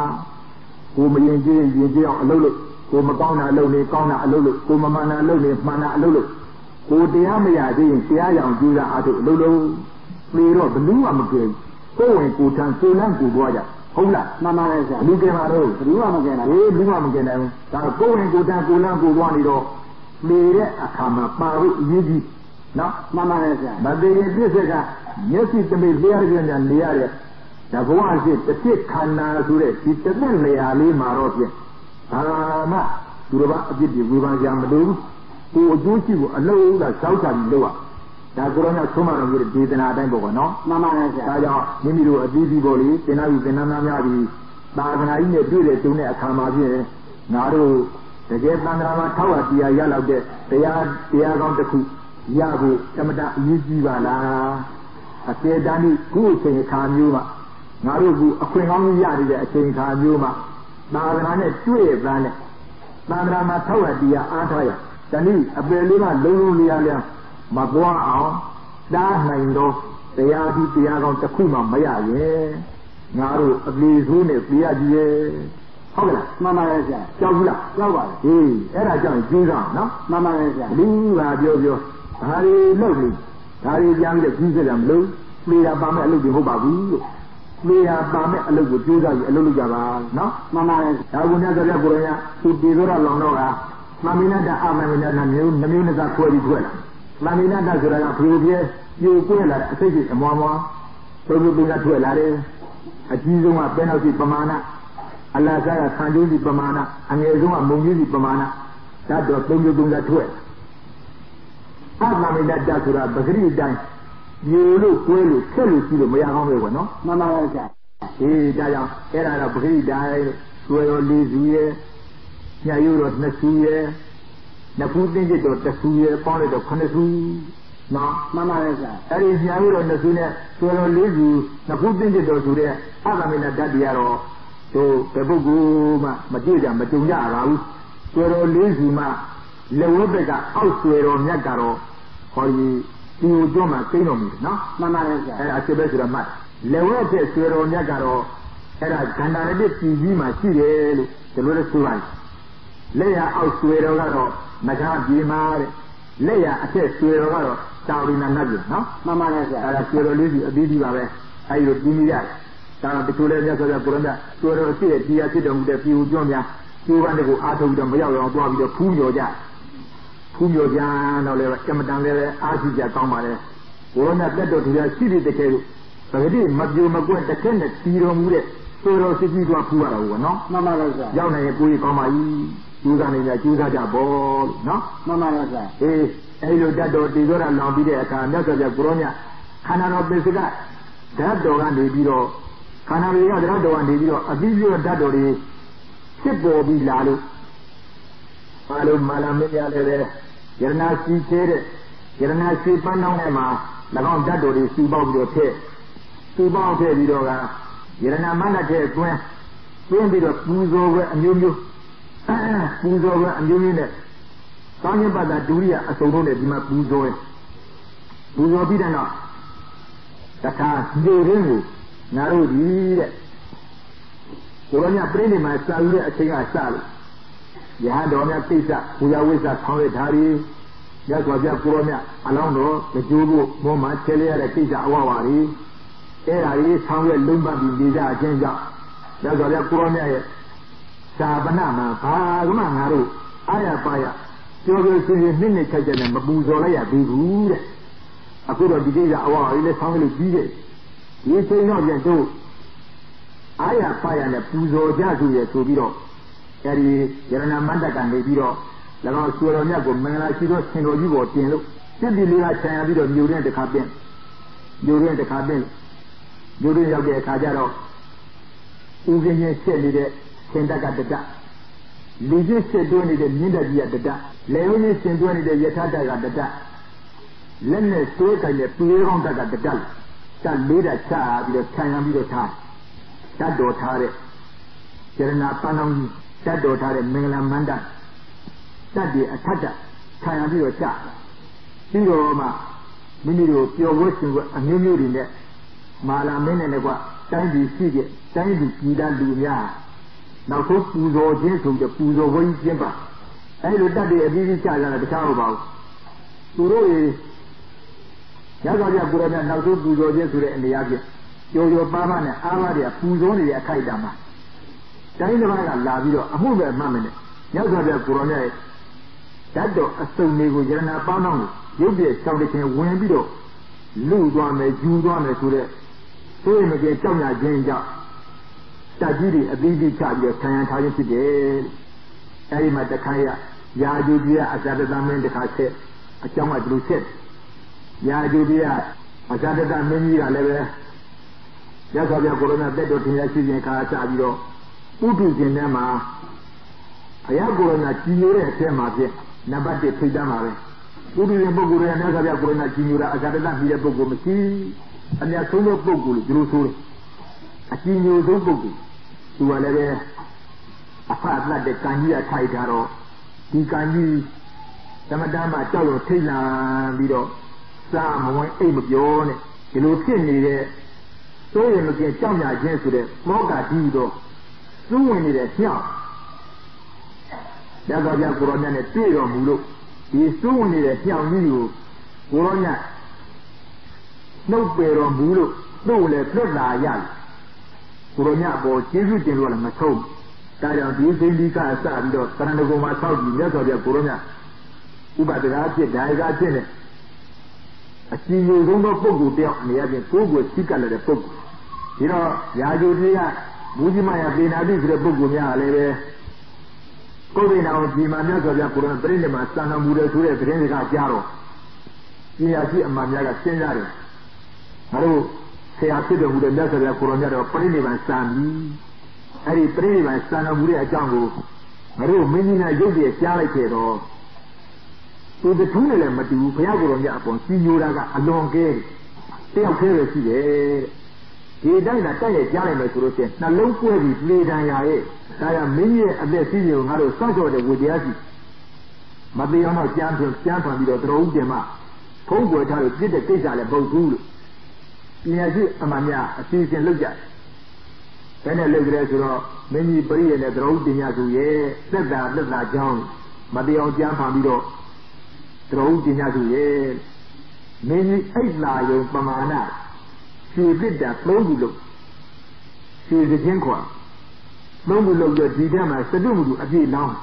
ကိုမရင်ကြည့်အောင်အလုပ်လုပ်ကိုမကောင်းတာလုပ်နေကောင်းတာအလုပ်လုပ်ကိုမမှန်တာလုပ်နေမှန်တာအလုပ်လုပ်ကိုတရားမရသေးရင်တရားရအောင်ကြိုးစားအားထုတ်အလုပ်လုပ်ပြီးတော့ဘလူးမှမကဲကိုဝင်ကိုထမ်းကိုလန့်ကိုသွားကြဟုတ်လားမှန်ပါရဲ့ဆရာလူကဲပါတော့ဘလူးမှမကဲနိုင်ဘူးဘလူးမှမကဲနိုင်ဘူးဒါကိုဝင်ကိုထမ်းကိုလန့်ကိုသွားနေတော့နေတဲ့အခါမှာပါဖို့အရေးကြီးနော်မှန်ပါရဲ့ဆရာမသေးရင်ပြည့်စက်ကမျက်စိတမိတ်လျှက်ရပြန်နေရတဲ့ဒါဘဝရှိတစ်ဖြစ်ခန္ဓာဆိုတဲ့ဒီတစ်သက်နေရာလေးမှာတော့ဖြင့်ဘာမှသူတော်ဘာအပြစ်တွေဝေဖန်ကြမလို့ကိုအကျိုးရှိကိုအလုံးကစောက်ချပြီးလုပ်ရဒါကိုရောကဆုံးမတော်မူတဲ့ဒေသနာအတိုင်းပေါ့ကွာနော်မှန်ပါရဲ့ဆရာဒါကြောင့်မိမိတို့အသီးသီးပေါ်လေသင်္နာပြီးသင်္နာများပြီးသာသနာကြီးနဲ့တွေ့တဲ့တုန်းတဲ့အခါမှာဖြင့်ငါတို့တကယ်သံဃာမှာထောက်ရတရားရလောက်တဲ့တရားကောင်းတစ်ခုရဖို့အမတအရေးကြီးပါလားအစေတန်းကြီးခုအချိန်အခါမျိုးမှာငါတို့ကအခွင့်ကောင်းကြီးရနေတဲ့အချိန်အခါမျိုးမှာသာသနာနဲ့တွေ့ရတဲ့နဲ့သာသနာမှာထောက်ရတရားအားထားရတနည်းအပယ်လေးကလုံးလုံးလျားလျားမသွားအောင်တားနိုင်တော့တရားဒီတရားကောင်းတစ်ခုမှမရရဲ့ငါတို့အပြေဆိုးနဲ့ပြရကြီးရဲ့ဟုတ်ကဲ့မှန်ပါရဲ့ဆရာကြောက်ဘူးလားကြောက်ပါလေဟေးအဲ့ဒါကြောင့်ကျင်းစားနော်မှန်ပါရဲ့ဆရာလူကပြောဒါတွေလုပ်နေဒါတွေပြန်ပြီးကြီးစက်တယ်မလို့ပြေတာပါမဲ့အလုပ်တွေဟုတ်ပါဘူးလို့ပြေတာပါမဲ့အလုပ်ကိုကျိုးစားပြီးအလုပ်လုပ်ကြပါနော်မှန်ပါရဲ့ဒါကညဇောရကိုရညာသူပြေတော့လောင်တော့ကမမီနတအာမမီနတမျိုးနှမျိုးနှစ်စားခွဲပြီးထွက်လာမမီနတဆိုတာကပြေပြိုကွဲလာတဲ့အစိတ်စိတ်အမွားမွားသုံးခုသုံးကထွက်လာတယ်အကြီးဆုံးကပဲနောက်စီပမာဏအလကားကခံကျိုးစီပမာဏအငယ်ဆုံးကမုံကြီးစီပမာဏဓာတ်တော့သုံးခုသုံးကထွက်အာမမီနတဆိုတာပဂရိတိုင်းယူလို့ကွဲလို့ခက်လို့ရှိလို့မရအောင်ပဲကွာနော်မှန်ပါပါဆရာအေးဒါကြောင့်အဲ့ဒါတော့ပဂရိတိုင်းဆွဲတော်လေးစုရဲ့ညရိုးတော့နှစ်စုရဲ့နှစ်ဖူးသိကျတော့တစ်စုရဲ့ပေါင်းလိုက်တော့9စုနော်မှန်ပါရဲ့ဆရာအဲ့ဒီညရိုးတော့နှစ်စုနဲ့ဆွဲတော်လေးစုနှစ်ဖူးသိကျတော့ဆိုတဲ့အဂမိနဓာတ်တွေကတော့တ to the Buguma, Madia, Majuya, Suero Lizuma, Lewebega, Ausuero, Nagaro, or you Doma, Tinomi, no? Mamma, I said better mat. Lewebe, Suero, Nagaro, era Canada, Zima, Siri, the Lord Surai. Leia Ausuero, Maga, Gimar, Leia, I said Suero, Taurina Nugget, no? Mamma, I Suero Lizi, a busy Babe, I would give me that. Down the Tulia, Puranda, Suero, Dia, the few Jonia, you want to go out of the Mayo, the Puyo, Puyo, or Kamadan, Asija, Comare, one that led to the city decay. So it is Madu Magu, the Kenneth, Tiro Mure, Suero City to a Pura, no? Mamma, Yana Pui Comai, Susan, Juza Ball, no? Mamma, eh, Elo Dado, Dizora Lambide, Canada, Bronia, Canano Besiga, that dog and the Biro. Canaria, the other one, a video of Dadori, Sipo Bilalu, Malu Malamia, Yernashi Tere, Yernashi Panama, Lagon Dadori, Subao Yote, Subao Vidoga, Yeranamana, Twin bit of Puzo and Yumu, Puzo and Yumu, talking about that Duria, a Sorone, Dima Puzo, Puzo Bidana, Taka, Ringu. Narudi, Colonia Brady, my son, I think I saw. You had on your pizza, who always are Conrad Harry, that was your Colonia, Alonso, the Jubu, Moma, Chile, the pizza, Awari, Era is somewhere Lumba, Biza, Jenga, that was your Colonia, Sabanama, Pagamaru, Ayapaya, Jogo, Minute, and Mabuzola, Bibu, I could have been our in the family DJ. You say no, you do. I have fire and a Puzo Jazu to Biro. Eri, Yerana Mandakan, the Biro, the Lord Suronago, Manasido, Sino Yugo, Tino. Simply like China Biro, you rent the cabin. You rent the cabin. You rent the Kajaro. Uvian said it, Sendaka the Da. Lizzie said doing it, Ninda at the Da. Leonis said doing it, Yatata at the Da. Lenny Stoke and the Puron at the Da. That leader child, the China Biro Tar. That daughter, Jerena Panam, that daughter, Mingla Manda. That the Atata, China Biro Tar. Siroma, Miniro, you're working with a new in there. Mala Meneneva, Tandy Sige, Tandy Kida Lunia. Now, so Puzo Jensu, the Puzo Voice Jemba. I looked at the Abizi child at the town about. Suro Yagaria Gurana, now so Puzo Jensu and the Yagi. Your Baba and Avaria, Puzoni, a Kaidama. Tainava Lavio, a mover mamma. Yagaria Gurana. That dog, a stone neighbor, Jana Panong, you'll be a Saudi King Wimbido. Lose one, a Jew one, to the same again, Tona Janja. Tajiri, a baby child, your Tayan today. Erima Takaya, Yajudia, as other than the cassette, a Chama Blue set. Yajudia, as other than many are level. Just have your corona better to the season Casabio. Utus in Nema. I have grown a Chinure, Semaje, Nabate Pidamare. Utus in Bogura, and Nazavia Corona Chinura, as other than the Bogomaki, and their son of Bogul, Jerusalem. A Chinu Zobogu, to a level. A part like the Kanya Taitaro, the Kanyi, Samadama Tao Tila Vido, Sam, one aim of your own, the Lutin, so you look at China against the Moga Dido, soon in the Hill. That's why you're going to see your Mulu. He's soon in the Hill, you, Urona. No bear on Mulu, no less than Yan. Urona, boy, you didn't want to home. That is the Lika San, the Sanagoma Saudi, yes, of your Corona. Uba the Raja, Diaga Jenny. I see you don't know Pogu there, and you have been Pogu, Chica, the Pogu. You know, Yajudia, Mujimaya, been added to the Pogunia, Leve. Going out, Jimania of your Corona, bring them a son of Muda to the Drenica Jaro. See, I see a Mamiaga Senari. Hello, say I see the Muda of your Corona, or Primitive Sami. Harry Prey, my son of Muria Jango. Maru, meaning I give you a character. To the tunnel and Matu, Piago on the upon Sinuraga, a long gate. They are careless here. ဒီတိုင်းကတက်ရကြားလိုက်မယ်ဆိုလို့ရှိရင်နှလုံးကွဲပြီးလေတံရရဲ့ဒါကမင်းရဲ့အသက်စီးကိုငါတို့စောင့်ကြောတဲ့ဝိတရားစီမသေးအောင်တော့ကြမ်းဖန်ပြီးတော့တော်ဦးတင်မှဖုံးကွယ်ထားလို့ပြစ်တဲ့ကိစ္စလည်းပုတ်ဘူးလို့ပညာရှိအမှန်များအစီအစဉ်လုပ်ကြဘယ်နဲ့လုပ်ကြလဲဆိုတော့မင်းကြီးပရိယေနဲ့တော်ဦးတင်ရသူရဲ့သက်သာကြောင်းမသေးအောင်ကြမ်းဖန်ပြီးတော့တော်ဦးတင်ရသူရဲ့မင်းကြီးအိတ်လာယုံပမာဏခြေပစ်တာသုံးခုလို့ခြေစခြင်းခွာသုံးခုလို့ဒီထဲမှာစတုမတူအပြည့်လောင်း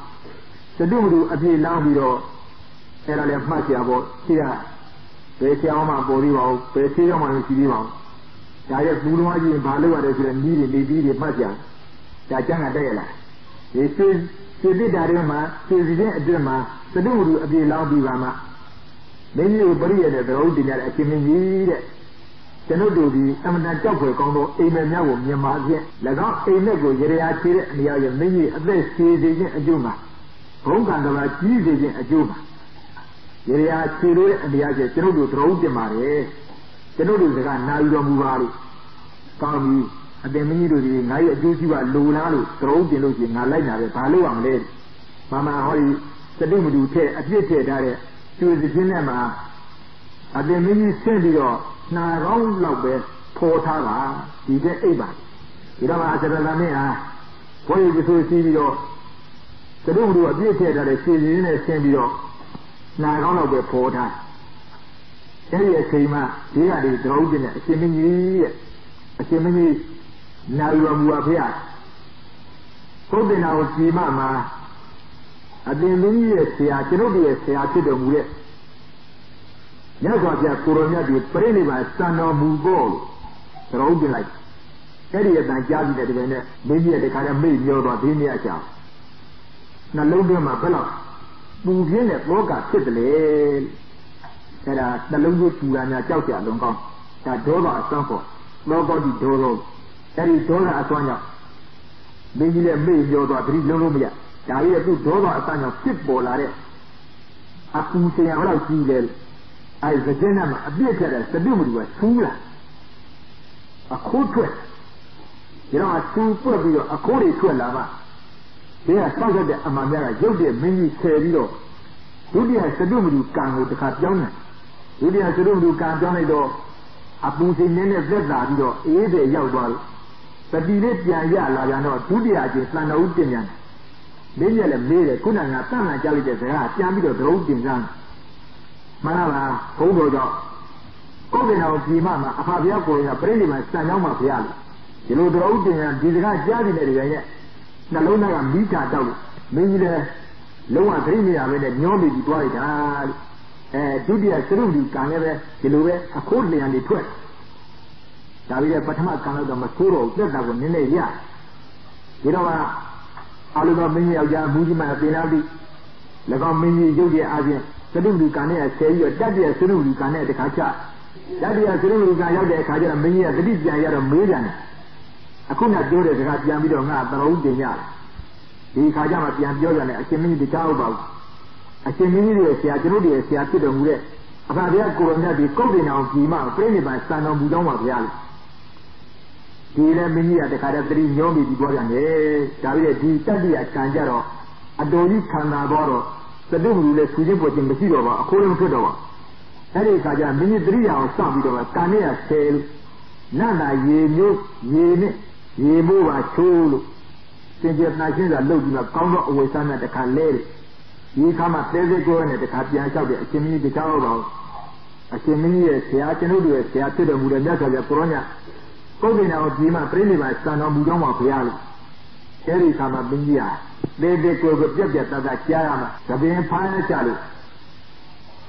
ပြီးတော့အဲ့ဒါလည်းမှတ်ကြပါခြေကဘယ်ချောင်းမှပေါ်ပြီးပါဦးဘယ်ခြေရောက်မှမရှိသေးပါဘူးဒါရဲ့ဘူးလုံးအကြီးဘာလို့ရတယ်ဆိုတော့နီးတွေနေပြီးတွေမှတ်ကြဒါကျန်ကတက်ရလားဒီခြေပစ်တာတွေမှာခြေစခြင်းအတွင်းမှာစတုမတူအပြည့်လောင်းပြီးပါမှမင်းကြီးကိုပရိယေနဲ့တော်ဦးတင်ရတဲ့အချင်းမင်းကြီးတဲ့ကျွန်ုပ်တို့ဒီအမှန်တန်ကြောက်ဖွယ်ကောင်းသောအိမ်မက်များကိုမြင်ပါဖြင့်၎င်းအိမ်မက်ကိုရေရာချေတဲ့အနေအရမင်းကြီးအသက်ရှည်စေခြင်းအကျိုးမှာဘုံကံတော်ကြီးစေခြင်းအကျိုးမှာရေရာချေတဲ့အနေအရကျွန်ုပ်တို့တော်ဦးတင်ပါတယ်ကျွန်ုပ်တို့စကားနာယူတော်မူပါလို့ကောင်းပြီအတင်မင်းကြီးတို့ဒီငါရဲ့အကျိုးရှိပါလိုလားလို့တော်ဦးတင်လို့ရှိရင်ငါလိုက်နာပဲဘာလို့အောင်လဲမမဟောဒီစတိမတူထဲအပြစ်ထည့်ထားတဲ့ကျွေးစခြင်းနဲ့မှာအတင်မင်းကြီးဆင့်ပြီးတော့နာကောင်းလောက်ပဲဖော်ထားတာဒီတဲ့အိပ်ပါဒီတော့မှအစရဏမင်းဟာဘုန်းကြီးဆိုစီးပြီးတော့သတို့တို့အပြည့်ထည့်ထားတဲ့ရှင်ရင်းနဲ့ဆင်းပြီးတော့နာကောင်းလောက်ပဲဖော်ထားအဲဒီအချိန်မှဒီကဒီသရုပ်တင်တဲ့အရှင်မင်းကြီးရဲ့အရှင်မင်းကြီးနာယူမူပါဖေဘုဒ္ဓနာကိုကြည်မှမှာအတင်မင်းကြီးရဲ့ဆရာကျွန်ုပ်တို့ရဲ့ဆရာဖြစ်တော်မူတဲ့မြတ်စွာဘုရားကိုရောမြတ်ဒီပြိဋိဘံစံတော်မူဖို့တော်ဦးပြလိုက်အဲ့ဒီအတန်ကြားပြီးတဲ့တကယ်နဲ့မင်းကြီးရဲ့တခါတည်းမိတ်ပြောတော့ဒီနေ့အကြောင်းနှလုံးသွင်းမှာဘယ်လောက်ပူပြင်းတဲ့ဘောကဖြစ်တယ်လေအဲ့ဒါနှလုံးသွင်းပူတာများကြောက်ကြလုံးကောင်းဒါဒေါသအစွမ်းပေါ်လောကောတိဒေါသအဲ့ဒီဒေါသအစွမ်းကြောင့်မင်းကြီးလည်းမိတ်ပြောတော့သတိလုံးလို့မရဒါကြီးကသူ့ဒေါသအစွမ်းကြောင့်ဖြစ်ပေါ်လာတဲ့အပူစရာဘယ်လောက်ကြီးလဲအဲ့စကြင်းနဲ့မှအပြစ်ထက်တဲ့စတုမတူကဆူးလာအခုထွက်ဒီတော့ဆူးပွက်ပြီးတော့အခုတွေထွက်လာမှဒီကစောက်တဲ့အမှန်များကရုပ်တဲ့မင်းကြီးဆယ်ပြီးတော့ဒုတိယစတုမတူကံကိုတစ်ခါပြောင်းတယ်ဒုတိယစတုမတူကံပြောင်းလိုက်တော့အပူစိနေနဲ့သက်သာပြီးတော့အေးတဲ့ရောက်သွားလို့တတိလေးပြန်ရလာပြန်တော့ဒုတိယအကျင့်သံတော်ဦးတင်ပြန်တယ်မင်းကြီးလည်းမေးတယ်ခုနကတန်ခါကြားလိုက်တဲ့စကားပြန်ပြီးတော့ဒရုံးတင်စမ်းမှန်လားဘုန်းတော်ကြောင့်ကိုယ်တင်တော်ဒီမှမှာအဖဘုရားကိုယ်ကပြိဋိဘံစံကြောင်းမှာဘုရားလို့ဒီလိုတော်ဥတင်ရဒီစကားကြားနေတဲ့တကယ်ရဲ့နှလုံးသားကမိခါတောက်လို့မင်းကြီးလည်းလုံးဝသတိမရပဲနဲ့ညှောမိပြီးတွားလိုက်တာလို့ဒုတိယသရုပ်ဒီကံလည်းပဲဒီလိုပဲအခိုးလျံနေထွက်ဒါပြီးတော့ပထမကံတော့မဆိုးတော့သက်တာကိုနည်းနည်းရဒီတော့ကအလိုတော်မင်းကြီးယောက်ျားမူကြီးမှပြင်လာပြီး၎င်းမင်းကြီးရုပ်ရဲ့အားဖြင့်သရုပ်ဒီကံနဲ့ဆဲပြီးတော့တတ္တရသရုပ်ဒီကံနဲ့တခါချတတ္တရသရုပ်ဒီကံရောက်တဲ့အခါကျတော့မင်းကြီးကတတိပြန်ရတော့မေးကြတယ်အခုနပြောတဲ့စကားပြန်ပြီးတော့ငါသရုပ်တင်ရတယ်ဒီခါကျမှပြန်ပြောရတယ်အရှင်မင်းကြီးတခြားဟုတ်ပါဘူးအရှင်မင်းကြီးရဲ့ဆရာကျွန်ုပ်ရဲ့ဆရာဖြစ်တော်မူတဲ့အဖဘုရားကိုရောမြတ်ဒီကုတ်တင်အောင်ကြီးမှပြိဋိဘံစံတော်မူကြောင်းပါဘုရားလို့ဒီလည်းမင်းကြီးကတခါတည်းသတိညောပြီးပြောပြန်တယ်ဒါပြီးတဲ့ဒီတတ္တိယကံကြတော့အတော်ကြီးခံနာသွားတော့သတုမူလည်းဆူချင်းပေါ်ချင်းမရှိတော့ပါအခိုးလုံးထွက်တော့ပါအဲ့ဒီခါကျမင်းကြီးသတိရအောင်စောင့်ပြီးတော့ကံနဲ့ဆဲလို့နတ်နာရေမျိုးရေနဲ့ရေမိုးပါချိုးလို့စင်ကြယ်နှာရှင်းစွာလှုပ်ပြီးတော့ကောင်းသောအဝိစားနဲ့တခါလဲတယ်ဒီခါမှတဲသေးကိုနဲ့တခါပြန်လျှောက်တယ်အရှင်မင်းကြီးတခြားတော့ပါဘူးအရှင်မင်းကြီးရဲ့ဆရာကျွန်ုပ်တို့ရဲ့ဆရာဖြစ်တော်မူတဲ့မြတ်စွာဘုရားကိုရောညပုဂ္ဂိဏောဒီမှာပြိဋိဘံစံတော်မူကြောင်းပါဘုရားလို့အဲဒီခါမှမင်းကြီးဟာတဲသေးကိုပြက်ပြက်တတ်တတ်ကြားရမှာသဘင်ဖားရကြလို့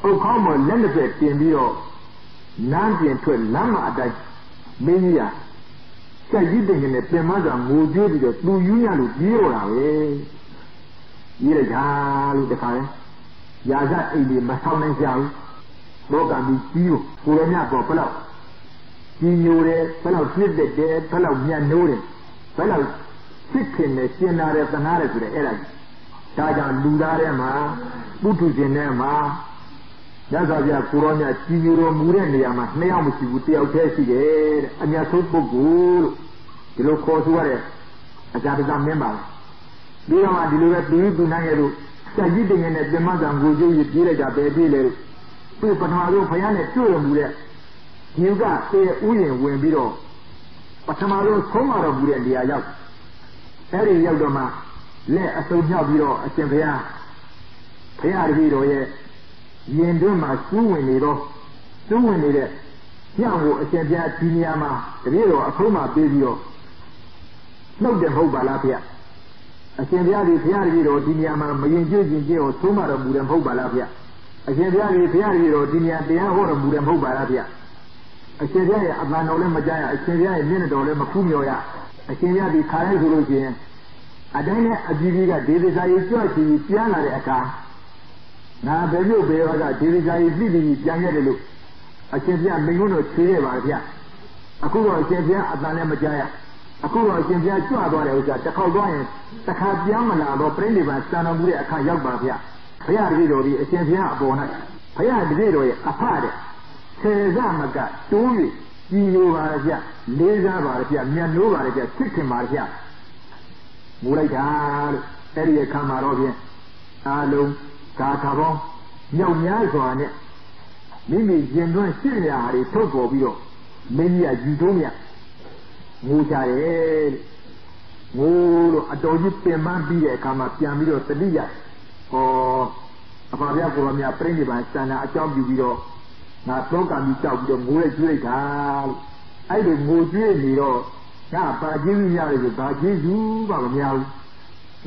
ဥက္ခေါမောလက်နှစ်ဖက်တင်ပြီးတော့လမ်းပြင်ထွက်လမ်းမှာအတိုင်းမင်းကြီးဟာကြိုက်ကြီးတင်နေပြင်မစွာငိုကြွေးပြီးတော့သူယူရလို့ကြီးရောတာပဲကြီးရကြလို့တခါလဲရာဇအိမ်တွေမဆောင်နိုင်ကြဘူးဘောကံပြီးကြီးကိုရမြတ်ပေါ်ဘယ်လောက်ကြီးညိုတယ်ဘယ်လောက်ဖြစ်တဲ့ဘယ်လောက်ညံ့နိုးတယ်ဘယ်လောက်ဖြစ်ခင်နဲ့ရှင်းလာတဲ့သနာတယ်ဆိုတဲ့အဲ့ဒါဒါကြောင့်လူသားထဲမှာပုထုဇဉ်ထဲမှာ ညဇာပြကိုရောမြတ်ကြီးကြီးတော်မူတဲ့နေရာမှာနှစ်ယောက်မရှိဘူးတယောက်တည်းရှိတယ်တဲ့အမြတ်ဆုံးပုဂ္ဂိုလ်ဒီလိုခေါ်ဆိုရတဲ့အကြတမင်းပါပြီးတော့မှဒီလိုပဲသူနိုင်ရဲ့လို့စက်ကြီးတင်ငယ်နဲ့ပြမဆံကိုကျိုးကြီးပြေးလိုက်တာပဲပြေးလေသူပထမဆုံးဘုရားနဲ့တွေ့ရမှုတဲ့ဒီကသေဥယျာဉ်ဝင်ပြီးတော့ပထမဆုံးဆုံးမတော်မူတဲ့နေရာရောက်အဲ့ဒီရောက်တော့မှလက်အစုံမြောက်ပြီးတော့အရှင်ဘုရားတပည့်တော်ရဲ့ရင်တွင်းမှာစူးဝင်နေတော့စူးဝင်နေတဲ့ညောင်ကိုအရှင်ဘုရားဒီနေရာမှာတပည့်တော်အဆုံးမပေးပြီးတော့နှုတ်တယ်မဟုတ်ပါလားဗျအရှင်ဘုရားဒီဘုရားတပည့်တော်ဒီနေရာမှာမရင်ကျွခြင်းကျင့်ကိုဆုံးမတော်မူတယ်မဟုတ်ပါလားဗျအရှင်ဘုရားဒီဘုရားတပည့်တော်ဒီနေရာတရားဟောတော်မူတယ်မဟုတ်ပါလားဗျအရှင်ဘုရားရဲ့အပန်းတော်လည်းမကြားရအရှင်ဘုရားရဲ့မျက်နှာတော်လည်းမဖူးမြော်ရအရှင်ဘုရားဒီခါရဲဆိုလို့ရှိရင်အတိုင်းနဲ့အကြီးကြီးကဒေသစာရေးကြွချီပြန်လာတဲ့အခါငါဘယ်လိုပဲကဒေသစာရေးပြည်ပြီးပြန်ခဲ့တယ်လို့အရှင်ဘုရားမိန့်ခွန်းတော်ခြေခဲ့ပါဗျအခုတော့အရှင်ဘုရားအတန်လည်းမကြားရအခုတော့အရှင်ဘုရားကြွသွားတယ်ဥစ္စာတစ်ခေါက်သွားရင်တစ်ခါပြန်မလာတော့ပြိဋိဘံစံတော်မူတဲ့အခါရောက်ပါဗျဘုရားတပည့်တော်ဒီအရှင်ဘုရားအပေါ်၌ဘုရားတပည့်တော်ရဲ့အဖတဲ့ဆယ်စမကတိုး၍ကြီးညိုပါရဗျလေးစားပါရဗျမြတ်နိုးပါရဗျချစ်ခင်ပါရဗျငိုလိုက်တာလို့အဲ့ဒီအခါမှာတော့ဖြင့်အားလုံးကာခါပေါင်းမြောက်များစွာနဲ့မိမိရင်သွင်းရှင်းရာတွေထုတ်ပေါ်ပြီးတော့မင်းကြီးကယူထုံးမြငိုကြတယ်ငိုလို့အတော်ကြီးပင်ပန်းပြီးတဲ့အခါမှာပြန်ပြီးတော့တတိယဟောအပါဗျာကိုယ်တော်များပြိဋိဘံစံနာအကြောင်းပြုပြီးတော့ငါသောကံကြီးကြောက်ပြီးတော့ငိုရဲကျွေးလိုက်တာလို့အဲ့ဒီငိုကျွေးနေတော့ငါပါကျေးဇူးများတယ်ဆိုဘာကျေးဇူးမှမများဘူး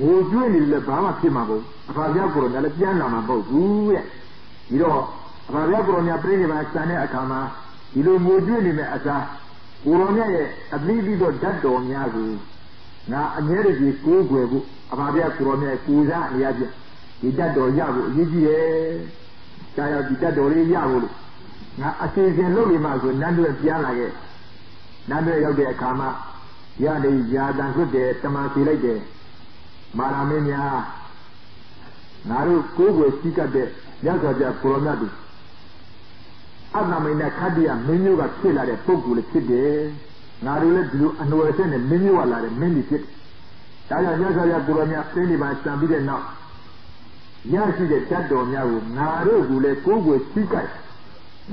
ငိုကျွေးနေလည်းဘာမှဖြစ်မှာမဟုတ်အပါဗျာကိုယ်တော်များလည်းပြန်လာမှာမဟုတ်ဘူးတဲ့ဒီတော့အပါဗျာကိုယ်တော်များပြိဋိဘံစံတဲ့အခါမှာဒီလိုငိုကျွေးနေမဲ့အစားကိုယ်တော်မြတ်ရဲ့အသီးသီးသောဓာတ်တော်များကိုငါအမြဲတည်းကိုးကွယ်ဖို့အပါဗျာကိုယ်တော်မြတ်ကိုယ်စားအရာချင်းဒီဓာတ်တော်ရဖို့အရေးကြီးတယ်။ဒါကြောင့်ဒီဓာတ်တော်လေးရဖို့လို့ငါအစီအစဉ်လုပ်နေမှဆိုနန်းတွဲပြန်လာခဲ့နန်းတွဲရောက်တဲ့အခါမှာရနေရာတန်ခွတ်တယ်တမန်စီလိုက်တယ်မာရမင်းများငါတို့ကိုးကွယ်စည်းကပ်တဲ့ရသော်ကြကိုယ်တော်မြတ်တို့အတ္တမိန်နဲ့ခတ္တိယမင်းမျိုးကဖြစ်လာတဲ့ပုဂ္ဂိုလ်လေးဖြစ်တယ်ငါတို့လည်းဒီလိုအနွယ်ဆက်နဲ့မင်းမျိုးကလာတဲ့မင်းကြီးဖြစ်တယ်ဒါကြောင့်ရသော်ကြကိုယ်တော်မြတ်ပြင်းနေပါစံပြီးတဲ့နောက်ရရှိတဲ့တတ်တော်များကိုငါတို့ကလည်းကိုးကွယ်စည်းကပ်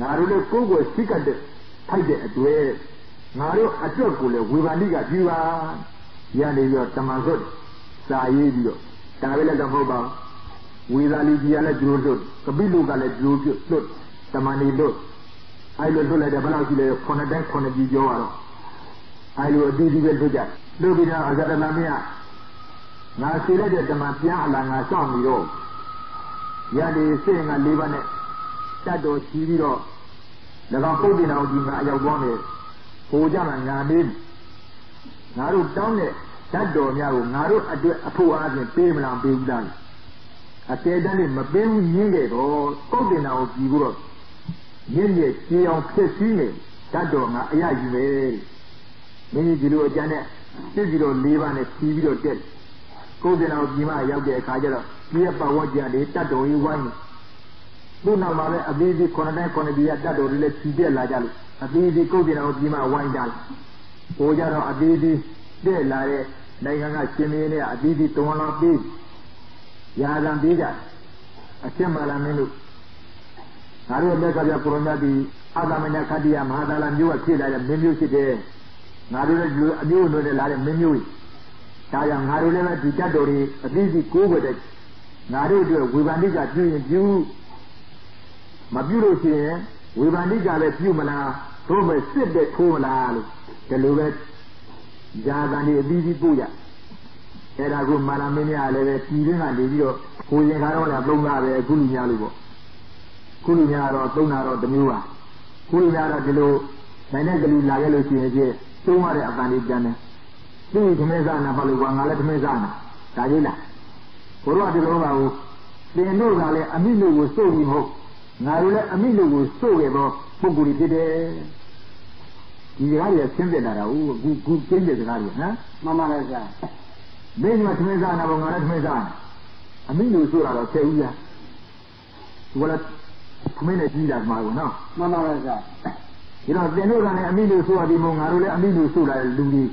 ငါတို့လည်းကိုးကွယ်စည်းကပ်တဲ့ထိုက်တဲ့အတွေ့ငါတို့အတွက်ကိုလည်းဝေဘာလိကပြုပါရနေပြီးတော့တမန်စွတ်စာရေးပြီးတော့ဒါပဲလည်းတော့မဟုတ်ပါဘူးဝေဘာလိကြီးကလည်းကျိုးလွတ်ကပိလုကလည်းကျိုးလွတ်တမန်နေလွတ်အဲ့လိုလွတ်လိုက်တယ်ဘယ်လောက်ရှိလဲ9တိုင်း9ကြီးပြောရတော့အဲ့လိုအတူတူပဲလွတ်ကြလွတ်ပြီးတော့အဇဒလမင်းကငါစီလိုက်တဲ့တမန်ပြန်အလာငါစောင့်ပြီးတော့ရနေစိတ်ငါ၄ပါးနဲ့တတ်တော်ချီးပြီးတော့၎င်းပုဒ်တင်တော်ကြီးငါအရောက်သွားမယ်ဟိုကြမှာငါမေးငါတို့တောင်းတဲ့တတ်တော်များကိုငါတို့အတွက်အဖို့အားဖြင့်ပေးမလားပေးဘူးလားအတဲတန်းနဲ့မပေးဘူးညင်းခဲ့တော့ပုဒ်တင်တော်ကြီးပြီးတော့ညင်းရဲ့ကြေအောင်ဖြစ်စည်းနေတတ်တော်ငါအရယူပဲမင်းကြီးဒီလိုအကျမ်းနဲ့စစ်ပြီးတော့၄ပါးနဲ့ချီးပြီးတော့တက်ကိုယ်တင်တော်ကြီးမှရောက်တဲ့အခါကျတော့ဒီရဲ့ပတ်ဝန်းကျင်လေးတတ်တော်ကြီးဝိုင်းသူ့နောက်မှာပဲအသေးသေး9တိုင်း9ပြည်တတ်တော်တွေလည်းချီတက်လာကြလို့အသေးသေးကိုယ်တင်တော်ကြီးမှဝိုင်းကြတယ်ဟိုကြတော့အသေးသေးတက်လာတဲ့နိုင်ငံကရှင်မင်းတွေကအသေးသေးတုံးလောက်ပြီးရာဇံပေးကြအချက်မှလာမင်းတို့ငါတို့မြတ်စွာဘုရားကိုရမတ်ဒီအာသမဏခတ္တိယမဟာသာလမျိုးကဖြစ်လာတဲ့မင်းမျိုးဖြစ်တယ်ငါတို့လည်းအမျိုးနွယ်နဲ့လာတဲ့မင်းမျိုးဒါကြောင့်ငါတို့လည်းဒီတတ်တော်တွေအသေးသေးကိုးကွယ်တဲ့ငါတို့အတွက်ဝေဘာနိကပြုရင်ပြုမပြုလို့ရှိရင်ဝေဘာနိကလည်းပြုမလားသို့မဲ့စစ်တဲ့ထိုးမလားလို့ဒီလိုပဲဇာတန်ဒီအသီးသီးပို့ရအဲ့ဒါကိုမာရမင်းများလည်းပဲပြည်ရင်းကနေပြီးတော့ကိုရင်ခါတော့လည်းသုံးတာပဲအခုလူများလို့ပေါ့ခုလူများတော့သုံးတာတော့တစ်မျိုးပါခုလူများတော့ဒီလိုနိုင်တဲ့ကလေးလာခဲ့လို့ရှိရင်ကျသုံးရတဲ့အပန်လေးကျန်တယ်သူ့သမင်းစားနာပါလို့ကွာငါလည်းသမင်းစားနာဒါကြီးလားဘုရားဒီလိုပါဘူးသင်တို့ကလည်းအမိလို့ကိုစိုးပြီးမဟုတ်ငါတို့လည်းအမိလို့ကိုစိုးခဲ့တော့ပုဂ္ဂိုလ်ဖြစ်တယ်ဒီစကားကြီးဆင်းသက်လာတာဟုတ်ခုကျင်းတဲ့စကားကြီးဟမ်မှန်ပါလားဆရာမင်းကသမင်းစားနာပေါ့ငါလည်းသမင်းစားနာအမိလို့ဆိုတာတော့ဆယ်ဦးလားဒီကလည်း Kumene Jida Maruna. Mamma, you know, they know that Emilio Suadi Mongarule, Emilio Sula Ludi.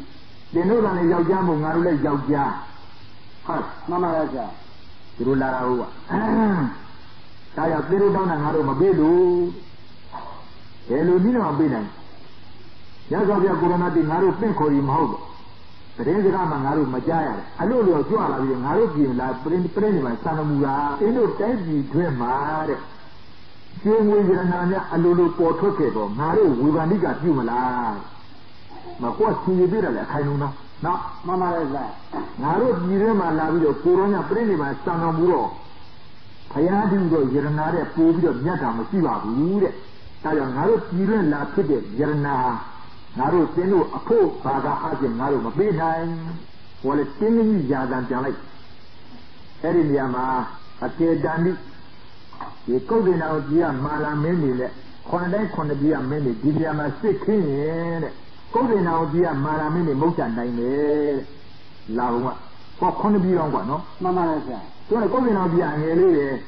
They know that Yajamu Marule Yauja. Mamma, Rula. Saya tiru down and Haruma Bedu. Eludino Binan. Yazavia Guranati Naru Pinkori Maho. Rama Naru Majaya. Alulu Juala, Naruki, La Prince Sanamura, Inu Taji, Twemar. Seeing with Nana Alulu Portocebo, Naru, Wivaniga Jumala. Makwa Sibira, Kanuna. No, Mamma is that. Naru Girema Lavio, Purona Prinima Sanamuro. Payadi go Giranare, Pubio, Yata, Masiva, Rude. Taya Naru Giran La Pide, Yarana. Naru Tenu, a po, Baga Hajan, Naru Mabina. While it's singing Yadan Jalai. Eriliama, a Kedani. You go in out here, Mala Mini, Konabia Mini, Didiama Sikin. Go in out here, Mala Mini, Mocha Nine. Lawa. For Konabia, no? Mamma is that. So I go in out here,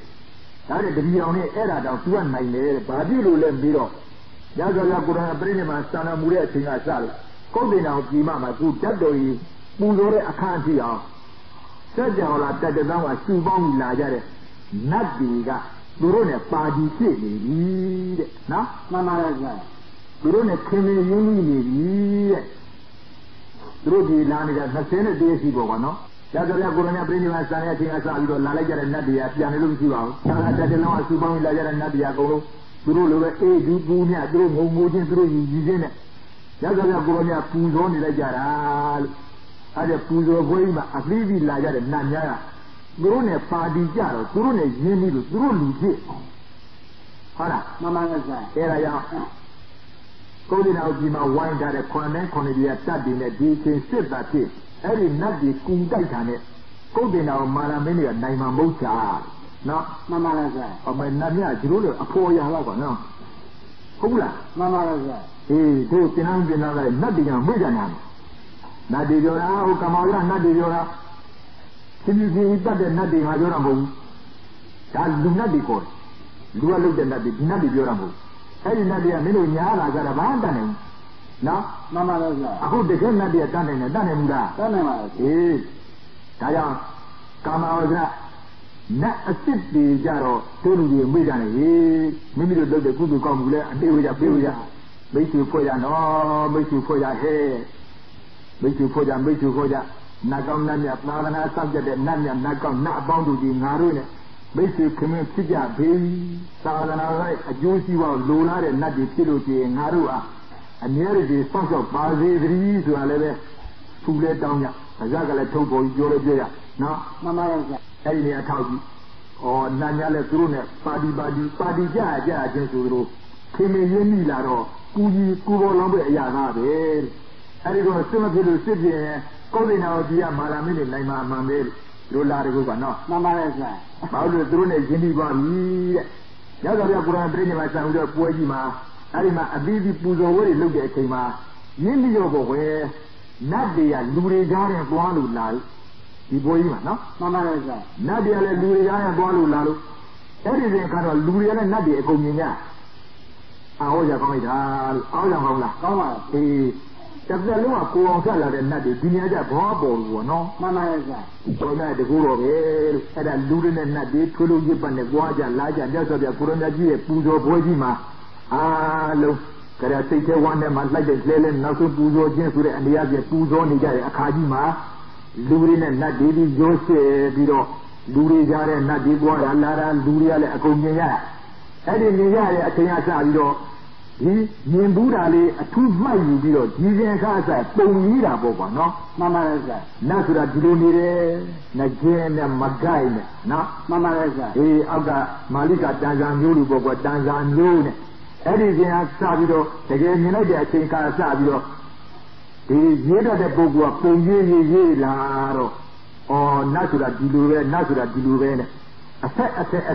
that is the Bione era of 2 Badilu Lembiro. Yazala Gurana Brinima Sana Mure Tingasal. Go in out Gimama, good Jadoi, Muzore Akantia. Sergio Tadama, Subong Lajare, Nadiga. Durone Padi City, no? Mamma is that. Durone Kimi, Drugi Lani, the Senate Desibo, no? Yazala Gurana Brinima Sana Tingasal, Lalaja and Nadia, Janelu, Tadela, Subong Laja and Nadia Go, Duru, Bunia, Duru, Mujin, Duru, Yizin. Yazala Gurana Puzon, Lajara, Ada Puzo Voima, a Vivi Laja and Nanya. Grone Padi Jaro, Grone Yemilu, Grulu. Hala, Mamma is that. here I am. Calling out Jima wine that a corner, Conadia Tabin, a deacon, said that it. Every Nadi Kundaitane. Calling out Maramania, Naima Mocha. No, Mamma is that. of my Namia, Juru, a poor Yalava, no. Hula, Mamma is that. eh, those Tinangan, nothing on Vidanam. Nadijora, who come out, Nadijora. Can you see that the Nadi Majoramu? That's the Nadi court. Do I look at Nadi Joramu? Every Nadia Milunia got abandoning. No, Mamma is that. I hope the same Nadia done in a Danimura. Mamma Eh, Taya, come out. Not a city Jaro, told you, Midani, maybe the good come and they will appear. Make you for your no, make you for your hair. Make you for your Nakam Nanya, Navana subject and Nanya, Nakam, not bound to the Narune. Basic community, baby, Savana, a juicy one, Luna, and Nadi Kiluti, and Narua. And here is sponsor of Bazi, to Aleve, to let down Azagala Togo, Yola. No, Mamma is that. Elia Taugi, or Nanya Letrune, Padi Jaja, Jensuru, Kimi Yemilaro, Kuji, Kubo Lombe, Yanabe. I go a similar city. Calling out the Malamini, Naima Mamel, Rularigo, no. Mamma is that. Paolo Drone, Jimmy Bami, Yazavia Kuran, bringing my son with a Poejima, Arima, a baby Puzo, where he looked at Kima, Yindi over where Nadia, Lurigan and Gualu Lal, the Boima, no? Mamma is that. Nadia, Lurigan and Gualu Lalu, everything kind of Lurian and Nadia, Comina. Aoja Comida, Aoja Hola, Mamma. The Lua Kuala and Nadi, Dinaja Bobo, no? Mamma is that. So that the Guru had a Lurin and Nadi, Tulu Yip and the Guaja, Laja, and just of the Kurunaji, Puzo Bojima. Ah, look, can I take one of them like the Zelen, Nasu Puzo, Jensure, and the other Puzo Nija, Akadima, Lurin and Nadi, Jose, Biro, Lurijar and Nadi, Lara, Luria, Akonia. And in the area, Atayasa, he Nimbudali, a 2 mile video, Gizian Casa, Pomira Boba, no? Mamma is that. Nasura Dilunire, Nagan and Magain, no? Mamma is that. He Aga Malika Danzan Yulu Boba, Danzan Lune, everything at Sabido, again, United Tinka Sabido. He is yet at the Boba, Pomye Laro, or Nasura Diluven, a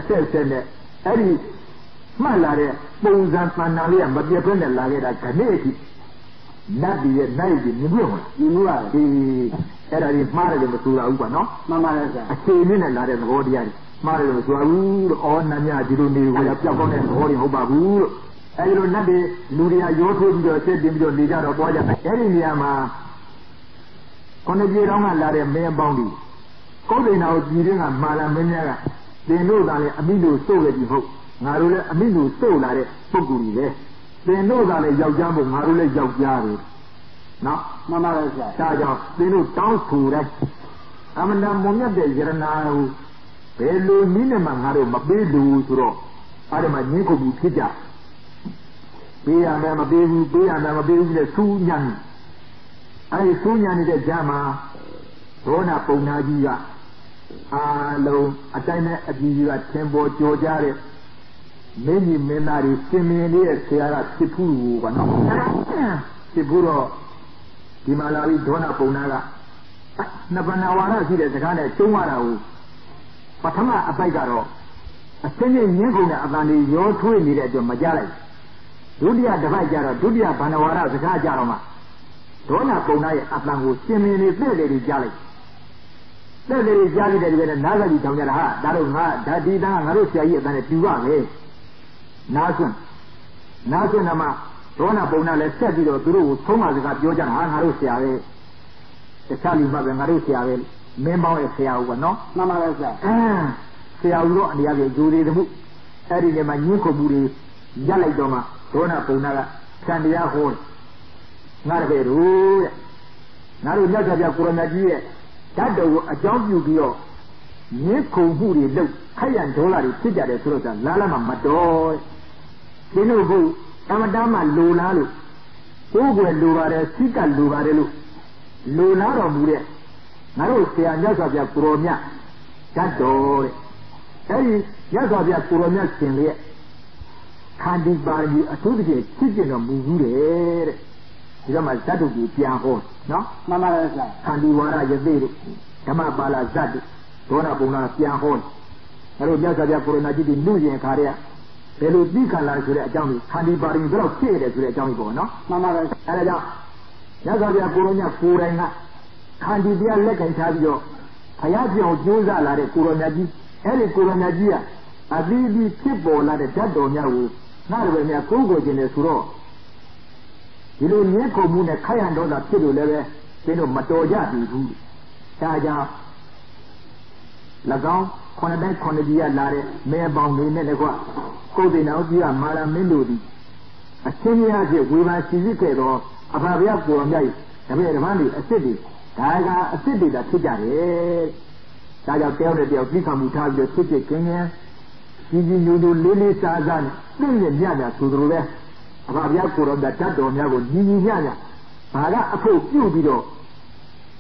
cell, Eddie. Malare, Bozan Manalia, but the Brenda Lagera Caneti. Nabi at night in the room. You are the Era is married in the Sula, no? Mamma is I that. came in and I didn't hold the 말을 좋아하고 어나냐 지도니 우리가 뼈건에 머리 호바고 애로 나데 누리야 요토지도 세dim도 내자로 보자 애리니야마 코네지랑가 라레 매방디 고데나오 지링가 말라메냐가 데노다레 아미도 쏘게지 호 나로레 아미도 쏘라레ပုဂ္ဂိုလ်ကြီးလေ데노다레ယောက်ျားမို့ငါတို့လည်းယောက်ျားပဲနော်မှန်ပါပါဆရာဒါကြောင့်သင်တို့တောင်းဆိုတဲ့အမှန်တန်မုံမြတ်တဲ့ယရနာကိုဘယ်လိုနည်းနဲ့မှငါတို့မပေးလို့ဆိုတော့အဲ့ဒီမှာညှင်းခုမှုဖြစ်ကြပေးရမယ်မပေးဘူးပေးရမယ်မပေးဘူးလေစူးညံအဲ့ဒီစူးညံနေတဲ့ကြားမှာဒေါနာပုံနာကြီးကအားလုံးအတိုင်းနဲ့အပြည်ကြီးကသင်ပေါ်ကြော်ကြတဲ့မင်းကြီးမင်းသားတွေရှင်မင်းလေးရဲ့ဆရာကဖြစ်ဘူးကနော်ဖြစ်ဘူးတော့ဒီမှာလာပြီးဒေါနာပုံနာကနှစ်ပဏဝါဒရှိတဲ့စကားနဲ့ကျုံးရတာကိုပထမအပိုက်ကတော့အစင်းချင်းညှင်းကုန်တဲ့အတန်လေးရောထွေးနေတဲ့အတွက်မကြလိုက်ဒုတိယတစ်ပိုက်ကျတော့ဒုတိယဘဏ္ဍဝါဒစကားကြတော့မှဒေါနာပုံနာရဲ့အတန်ကိုရှင်မင်းလေးတဲ့တယ်ကြားလိုက်တဲ့တယ်ကြားလိုက်တဲ့ဒီကနေ့နားကကြီးထောင်ကြတာဟာဒါတော့ငါဓာတိသားငါတို့ဆရာကြီးအတန်နဲ့ပြူပါမယ်နားဆွန်းနမှာဒေါနာပုံနာလည်းဆက်ပြီးတော့သူတို့ကိုသုံးပါစကားပြောကြတာဟာငါတို့ဆရာပဲတခြားလူမှပဲငါတို့ဆရာပဲမင်းပေါင်းရဲ့ဆရာဦးကနော်မှန်ပါပါဆရာဆရာဦးတော့အနေရကြီးဂျိုးတွေတမှုအဲ့ဒီနေမှာညှင်းခုမှုတွေရက်လိုက်တော့မှဒေါနာပုံနာကဖြန်တရားဟောငါတပည့်တို့တဲ့ငါတို့မြတ်စွာဘုရားကိုရမကြီးရဲ့ဓာတ်တော်ကိုအကြောင်းပြုပြီးတော့ညှင်းခုမှုတွေလုပ်ခိုက်ရန်ဒေါလာတွေဖြစ်ကြတယ်ဆိုတော့လာလာမှမတော်ဒီလိုဘုအမတမ်းမှလိုလားလို့ကိုယ်ွယ်လိုပါတယ်စိတ်ကလိုပါတယ်လို့လိုလားတော်မူတဲ့ငါတို့ဆရာမြတ်စွာဘုရားကိုရောမြတ်ဓာတ်တော်တဲ့အဲဒီမြတ်စွာဘုရားကိုရောမြတ်ရှင်ရဲ့ခန္တီပါရမီအထူးသဖြင့်ဖြစ်ကျင်တော်မူဘူးတဲ့ဒီတော့မှဇတ်တုကြီးပြန်ဟောနော်မှန်ပါပါဆရာခန္တီဝါရယသိတို့ဓမ္မပါဠဇတ်တို့ဒေါနာပုံနာပြန်ဟောငါတို့မြတ်စွာဘုရားကိုရောမြတ်ကြီးဒီလူရင်ခါတဲ့ဘယ်လိုသိခံလာဆိုတဲ့အကြောင်းကိုခန္တီပါရမီဘယ်တော့ဖြစ်ရတယ်ဆိုတဲ့အကြောင်းကိုပေါ့နော်မှန်ပါပါအဲဒါကြောင့်မြတ်စွာဘုရားကိုရောမြတ်ကိုယ်တိုင်ကခန္တီတရားလက်ကင်ထားပြီးတော့ဘုရားပြောင်းကျိုးစားလာတဲ့ကိုရောမြတ်ကြီးအဲဒီကိုရောမြတ်ကြီးကအသီးသီးဖြစ်ပေါ်လာတဲ့ဓာတ်တော်များကိုငါတို့ပဲများကိုးကွယ်ခြင်းနဲ့ဆိုတော့ဒီလိုညှင်းခုန်မှုနဲ့ခိုက်ရန်တော့တာဖြစ်လို့လည်းပဲသင်တို့မတော်ကြပြီဘူးဒါကြောင့်၎င်းခုနှစ်တိုင်းခုနှစ်ကြီးကလာတဲ့မဲပေါင်းနေနဲ့လည်းကွာကိုယ်တင်တော်ကြီးကမာရမင်းတို့ဒီအချင်းများဖြင့်ဝေဘာစီစစ်ခဲ့တော့အဖဘုရားကိုယ်တော်မြတ်တပည့်ဓမ္မတွေအစ်စ်တွေဒါကအစ်စ်တွေတာဖြစ်ကြတယ်ဒါကြောင့်တယောက်နဲ့တယောက်ပြီးခံမှုထားပြီးဖြစ်ဖြစ်ခင်းခင်းကြီးကြီးညိုညိုလေးလေးစားစားနဲ့ပြည့်ပြည့်ညံ့ဆိုသလိုပဲအဖဘုရားကိုယ်တော်မြတ်ဓာတ်တော်များကိုညီညီညံ့ညံ့ဘာကအဖို့ပြုတ်ပြီးတော့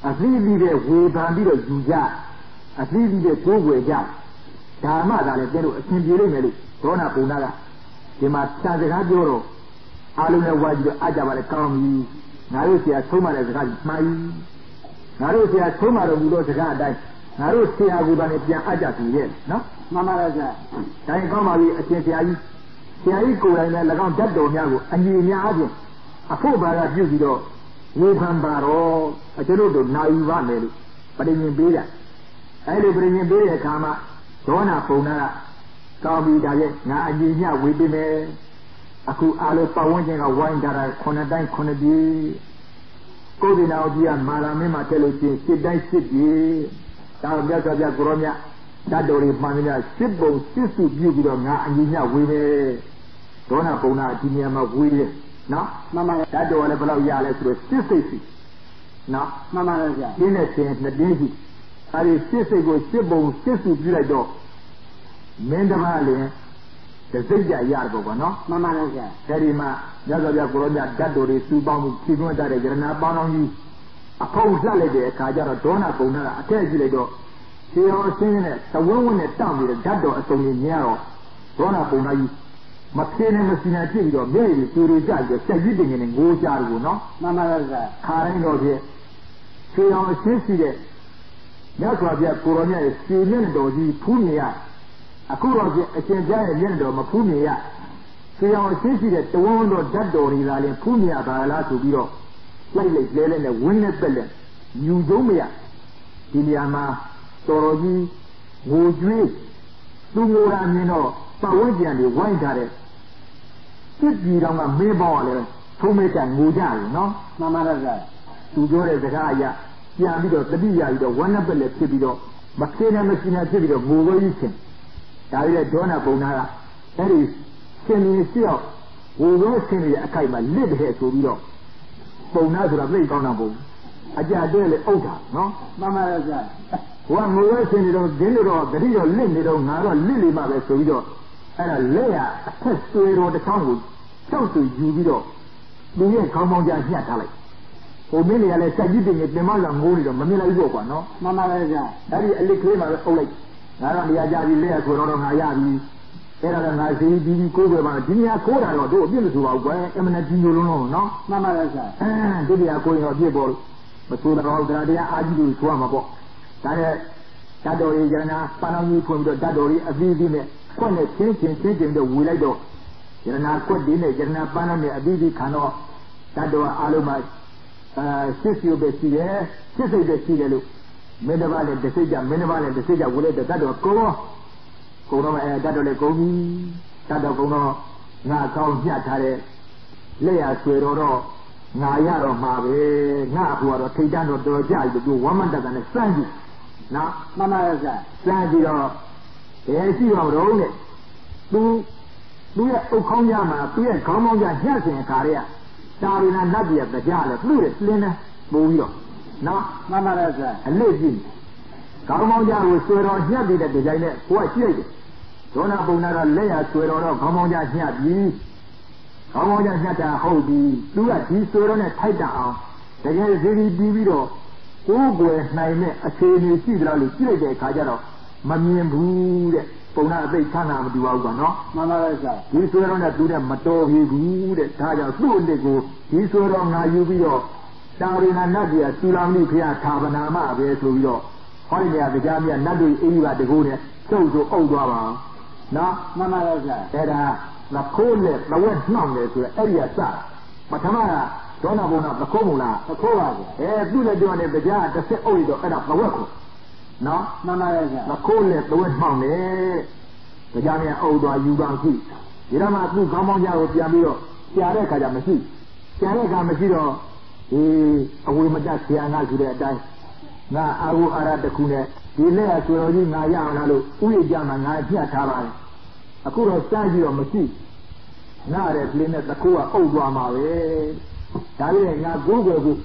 အသီးသီးတဲ့ဝေဖန်ပြီးတော့ယူကြအသီးသီးတဲ့ကိုးကွယ်ကြဓမ္မသာလည်းကျတို့အရှင်ပြေလိမ့်မယ်လို့ဒေါနာပုံနာကဒီမှာစာစကားပြောတော့အားလုံးနဲ့ဝါကြည့်တော့အကြပါလေကောင်းပြီငါတို့ဆရာဆုံးမတဲ့စကားကြီးမှားပြီငါတို့ဆရာဆုံးမတော်မူသောစကားအတိုင်းငါတို့ဆရာကလည်းပြန်အကြပြီရဲ့နော်မှန်ပါပါဆရာဒါရင်ကောင်းပါပြီအရှင်ဆရာကြီးကိုယ်တိုင်လည်း၎င်းဓာတ်တော်များကိုအညီများအပြင်အဖို့ဘာကပြုပြီးတော့ဝေဖန်ပါတော့ကျွန်တော်တို့နာယူပါမယ်လို့ပြင်းပေးတာအဲ့လိုပြင်းပေးတဲ့အခါမှာဒေါနာပုံနာကကောင်းပြီဒါရဲ့ငါအညီညဝေပေးမယ်အခုအားလုံးပတ်ဝန်းကျင်ကဝိုင်းကြတာခုနှစ်တိုင်းခုနှစ်ပြည်ကိုယ်ဒီနာကြီးကမာလာမင်းမှာတက်လို့ချင်းစစ်တိုင်းစစ်ပြည်ဒါမြတ်စွာဘုရားကိုရောမြတ်ဓာတ်တော်တွေမှန်သမျှစစ်ပုံစစ်စုပြုပြီးတော့ငါအညီညဝေမယ်ဒေါနာပုံနာဒီနေရာမှာဝေးတယ်နော်မှန်ပါဓာတ်တော်လည်းဘယ်လောက်ရလဲဆိုတော့စစ်စိတ်စီနော်မှန်ပါဗျာဒီနဲ့ချင်းနှစ်တင်းစီအဲဒီစစ်စိတ်ကိုစစ်ပုံစစ်စုပြုလိုက်တော့မင်းတပါးလည်းတစိတ်ကြရတယ်ပေါ့နော်မှန်ပါဗျာအဲဒီမှာမြတ်စွာဘုရားကိုရောမြတ်ဓာတ်တော်တွေစူပေါင်းမှုဖြည့်သွင်းကြတဲ့ယရနာပေါင်းတော်ကြီးအဖုံးလှလိုက်တဲ့အခါကျတော့ဒေါနာပုံနာကအထက်ကြည့်လိုက်တော့ခြေတော်အစင်းနဲ့သဝန်းဝန်းနဲ့တောင့်ပြီးဓာတ်တော်အစုံကြီးမြင်ရတော့ဒေါနာပုံနာကြီးမဖြေနဲ့မစီနာဖြစ်ပြီးတော့မျက်ရည်တွေတူကြပြီးဆက်ကြီးတင်နေငိုးကြတယ်နော်မှန်ပါဗျာခါတိုင်းတော့ဖြင့်ခြေတော်အစင်းရှိတဲ့မြတ်စွာဘုရားကိုရောမြတ်ရဲ့ခြေနဲ့တော်ကြီးဖူးမြင်ရအခုတော့ဖြင့်အရှင်ဘုရားရဲ့မျက်တော်မဖူးမြင်ရခြေတော်အစင်းရှိတဲ့တဝန်းတော်ဓာတ်တော်တွေသာလျှင်ဖူးမြင်ရပါလားဆိုပြီးတော့လိုက်လဲလဲနဲ့ဝင်းနဲ့ပက်လက်ယူကျုံးမရဒီနေရာမှာတော်တော်ကြီးငိုကြွေး သူငိုတာမြင်တော့ပတ်ဝန်းကျင်တွေဝိုင်းထားတဲ့စစ်ကြီးတော်ကမင်းပေါင်းကလည်းထုံးမဲကငိုကြတယ်နော်မှန်ပါလားဗျာသူပြောတဲ့စကားအရပြန်ပြီးတော့တတိယပြီးတော့ဝမ်းနဲ့ပက်လက်ဖြစ်ပြီးတော့မခင်းနဲ့မရှိနဲ့ဖြစ်ပြီးတော့ငိုလို့ရှင်ဒါပြီးတော့ဒေါနာပုံနာကအဲ့ဒီရှင်နေရှိတော့ဝိုးရောရှင်နေတဲ့အခိုက်မှာလစ်တဲ့ဆိုပြီးတော့ပုံနာဆိုတာပြိတ်ကောင်းတာပုံအကြတဲ့လေအုတ်တာနော်မှန်ပါလားဗျာဟိုကငိုရောရှင်နေတော့ဒင်းတော့တတိတော့လစ်နေတော့ငါတော့လစ်လိမ့်မှာပဲဆိုပြီးတော့အဲ့ဒါလက်ရအထက်ဆွေတော်တစ်ချောင်းကိုကျောက်သူယူပြီးတော့လူရဲ့ခေါင်းပေါင်းကြညှက်ထားလိုက်ဟိုမင်းတွေကလည်းစက်ကြီးတင်နေပြင်မလာငိုးနေတော့မမြင်လိုက်ဘူးကွာနော်မှန်ပါလားဗျာအဲ့ဒီအလစ်ကလေးမှာပဲအုပ်လိုက်ငါတော့နေရာကြပြီးလက်ရဆွေတော်တော့ငါရပြီအဲ့ဒါကငါစီးပြီးကိုးပဲပါဒီနေရာကိုးတာတော့တို့အပြစ်မဆိုပါဘူးကွယ်အမှန်တကြီးလုံးလုံးနော်မှန်ပါလားဗျာဒီနေရာကိုးရင်တော့အပြစ်ပေါ်မဆိုတော့တရားအာကြီးကိုဆိုရမှာပေါ့ဒါနဲ့ဓာတ်တော်ကြီးရဏပန်းတော်ကြီးဖွင့်ပြီးတော့ဓာတ်တော်ကြီးအပြီးပြီးနဲ့ခွက်နဲ့ချင်းချင်းတော့ဝေလိုက်တော့ရဏခွက်ဒီနဲ့ရဏပန်းတော်နဲ့အပြီးပြီးခံတော့ဓာတ်တော်အားလုံးမှာစစ်စီပဲရှိတယ်စစ်စိတ်ပဲရှိတယ်လို့မင်းတစ်ပါးနဲ့တစ်စိတ်ကြမင်းတစ်ပါးနဲ့တစ်စိတ်ကြဝေလိုက်တော့ဓာတ်တော်ကုံတော့ဓာတ်တော်လည်းကုံပြီဓာတ်တော်ကုံတော့ငါကောင်းညှက်ထားတဲ့လက်ရဆွေတော်တော့ငါရတော့မှာပဲငါအဖို့ကတော့ထိတ်တန်းတော့တော်ကြပြီသူဝမ်းမတက်တဲ့စမ်းကြည့်နော်မှန်ပါရဲ့ဗျာစမ်းကြည့်တော့ဘယ်ရှိတော့တော့နဲ့သူရဲ့အုတ်ခေါင်းကြမှာသူရဲ့ခေါင်းပေါင်းကြညှက်စင်ခါရဲတာရီနာနတ်ပြည်ကကြားလဲသူ့ရဲ့လင်းနဲ့ပို့ပြီးတော့နော်မှန်ပါရဲ့ဗျာအလေးကြည့်ခေါင်းပေါင်းကြကိုဆွေတော်ညှက်ပြီးတဲ့ဒီတိုင်းနဲ့ကိုကရှိလိုက်တယ်ဒေါနာပုံနာတော့လက်ရဆွေတော်တော့ခေါင်းပေါင်းကြညှက်ပြီးခေါင်းပေါင်းကြညှက်တာဟုတ်ပြီသူကဒီဆွေတော်နဲ့ထိုက်တာအောင်တကယ်စီပြီးပြီးတော့ကိုယ်ွယ်နိုင်တဲ့အခြေအနေရှိကြလို့ကြည့်လိုက်တဲ့အခါကျတော့မမြင်ဘူးတဲ့ပုံနာအသိချမ်းသာမတူပါဘူးကွာနော်မှန်ပါရဲ့ဗျာဒီဆွေတော်နဲ့သူနဲ့မတော်ဘူးတဲ့ဒါကြောင့်သူ့အစ်ကိုဒီဆွေတော်ငါယူပြီးတော့တာရိနာနတ်ကြီးကသုလာမဏိဖျားသာဗနာမပဲဆိုပြီးတော့ဟောဒီနေရာကြားမြတ်နတ်တွေအေးပါတကူနဲ့ကျုပ်ဆိုအုပ်သွားပါနော်မှန်ပါရဲ့ဗျာအဲ့ဒါငါခိုးနဲ့သဝက်နှောင်းတယ်ဆိုရအဲ့ဒီကစပထမကဒေါနာဘုံနာသခိုးမလားသခိုးပါဗျာသူ့လည်းပြောနေတရားတစ်ဆက်အုပ်ရတော့အဲ့ဒါသဝက်ကိုနော်မှန်ပါရဲ့ဗျာသခိုးနဲ့သဝက်နှောင်းတယ်တရားနဲ့အုပ်သွားယူပါရှိဒီတော့မှသူ့ခေါင်းပေါင်းကြကိုပြန်ပြီးတော့ကြာတဲ့ခါကျမရှိကြာတဲ့ခါမရှိတော့အဝေမတက်ဆရာငါဆိုတဲ့အတိုင်းငါအာဟုအာရတခုနဲ့ဒီလက်အဆွေတော်ကြီးငါရအောင်လားလို့ဥယျာဉ်မှာငါပြတ်ထားပါတယ်အခုတော့စမ်းကြည့်တော့မရှိငါတဲ့ကလေးနဲ့တခုကအုပ်သွားမှာပဲဒါလည်းငါကိုယ်ကိုယ်ကို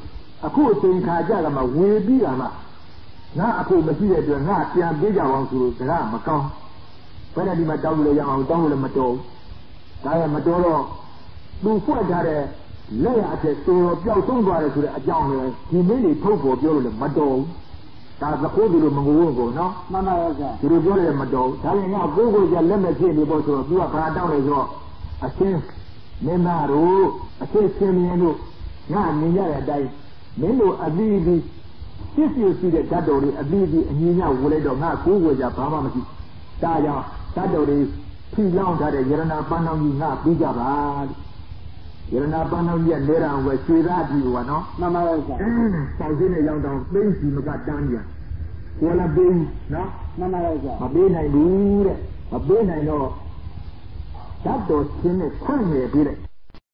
အခုအချိန်ခါကြကမှဝေပြီးတာမှငါအခုမရှိတဲ့အတွက်ငါပြန်ပေးကြအောင်ဆိုလို့စကားမကောင်းဘယ်နဲ့ဒီမှာတောင်းလို့ရအောင်တောင်းလို့လည်းမတော်ဒါလည်းမတော်တော့သူဖွက်ထားတဲ့လက်ရအထက်ဆိုတော့ပျောက်ဆုံးသွားတယ်ဆိုတဲ့အကြောင်းလည်းဒီမင်းတွေထုတ်ဖို့ပြောလို့လည်းမတော်ဒါသခိုးသူလို့မငိုဘူးကိုနော်မှန်ပါရဲ့ဗျာသူတို့ပြောတယ်မတော်ဒါလည်းငါကိုယ်ကိုယ်ကလက်မဲ့ဖြစ်နေဖို့ဆိုတော့သူကဘာတောင်းလဲဆိုတော့အချင်းမင်းသားတို့အချင်းချင်းမြင်တို့ငါမြင်ရတဲ့အတိုင်းမင်းတို့အသီးသီးစစ်စစ်ရှိတဲ့ဓာတ်တော်တွေအသီးသီးအညီညဝေလိုက်တော့ငါကိုယ်ကိုယ်ကဘာမှမရှိဒါကြောင့်ဓာတ်တော်တွေဖိလောင်းထားတဲ့ယရဏပန်းတော်ကြီးငါပြီးကြပါယရဏပန်းတော်ကြီးကလဲတာဝယ်ရွှေသားကြီးကနော်မှန်ပါရဲ့ဗျာဆောက်စင်းနဲ့ရောက်တော့သိစီမကတန်းပြန်ကိုယ်လည်းပေးနော်မှန်ပါရဲ့ဗျာမပေးနိုင်ဘူးတဲ့မပေးနိုင်တော့ဓာတ်တော်ချင်းနဲ့ခွင့်ရပေးလိုက်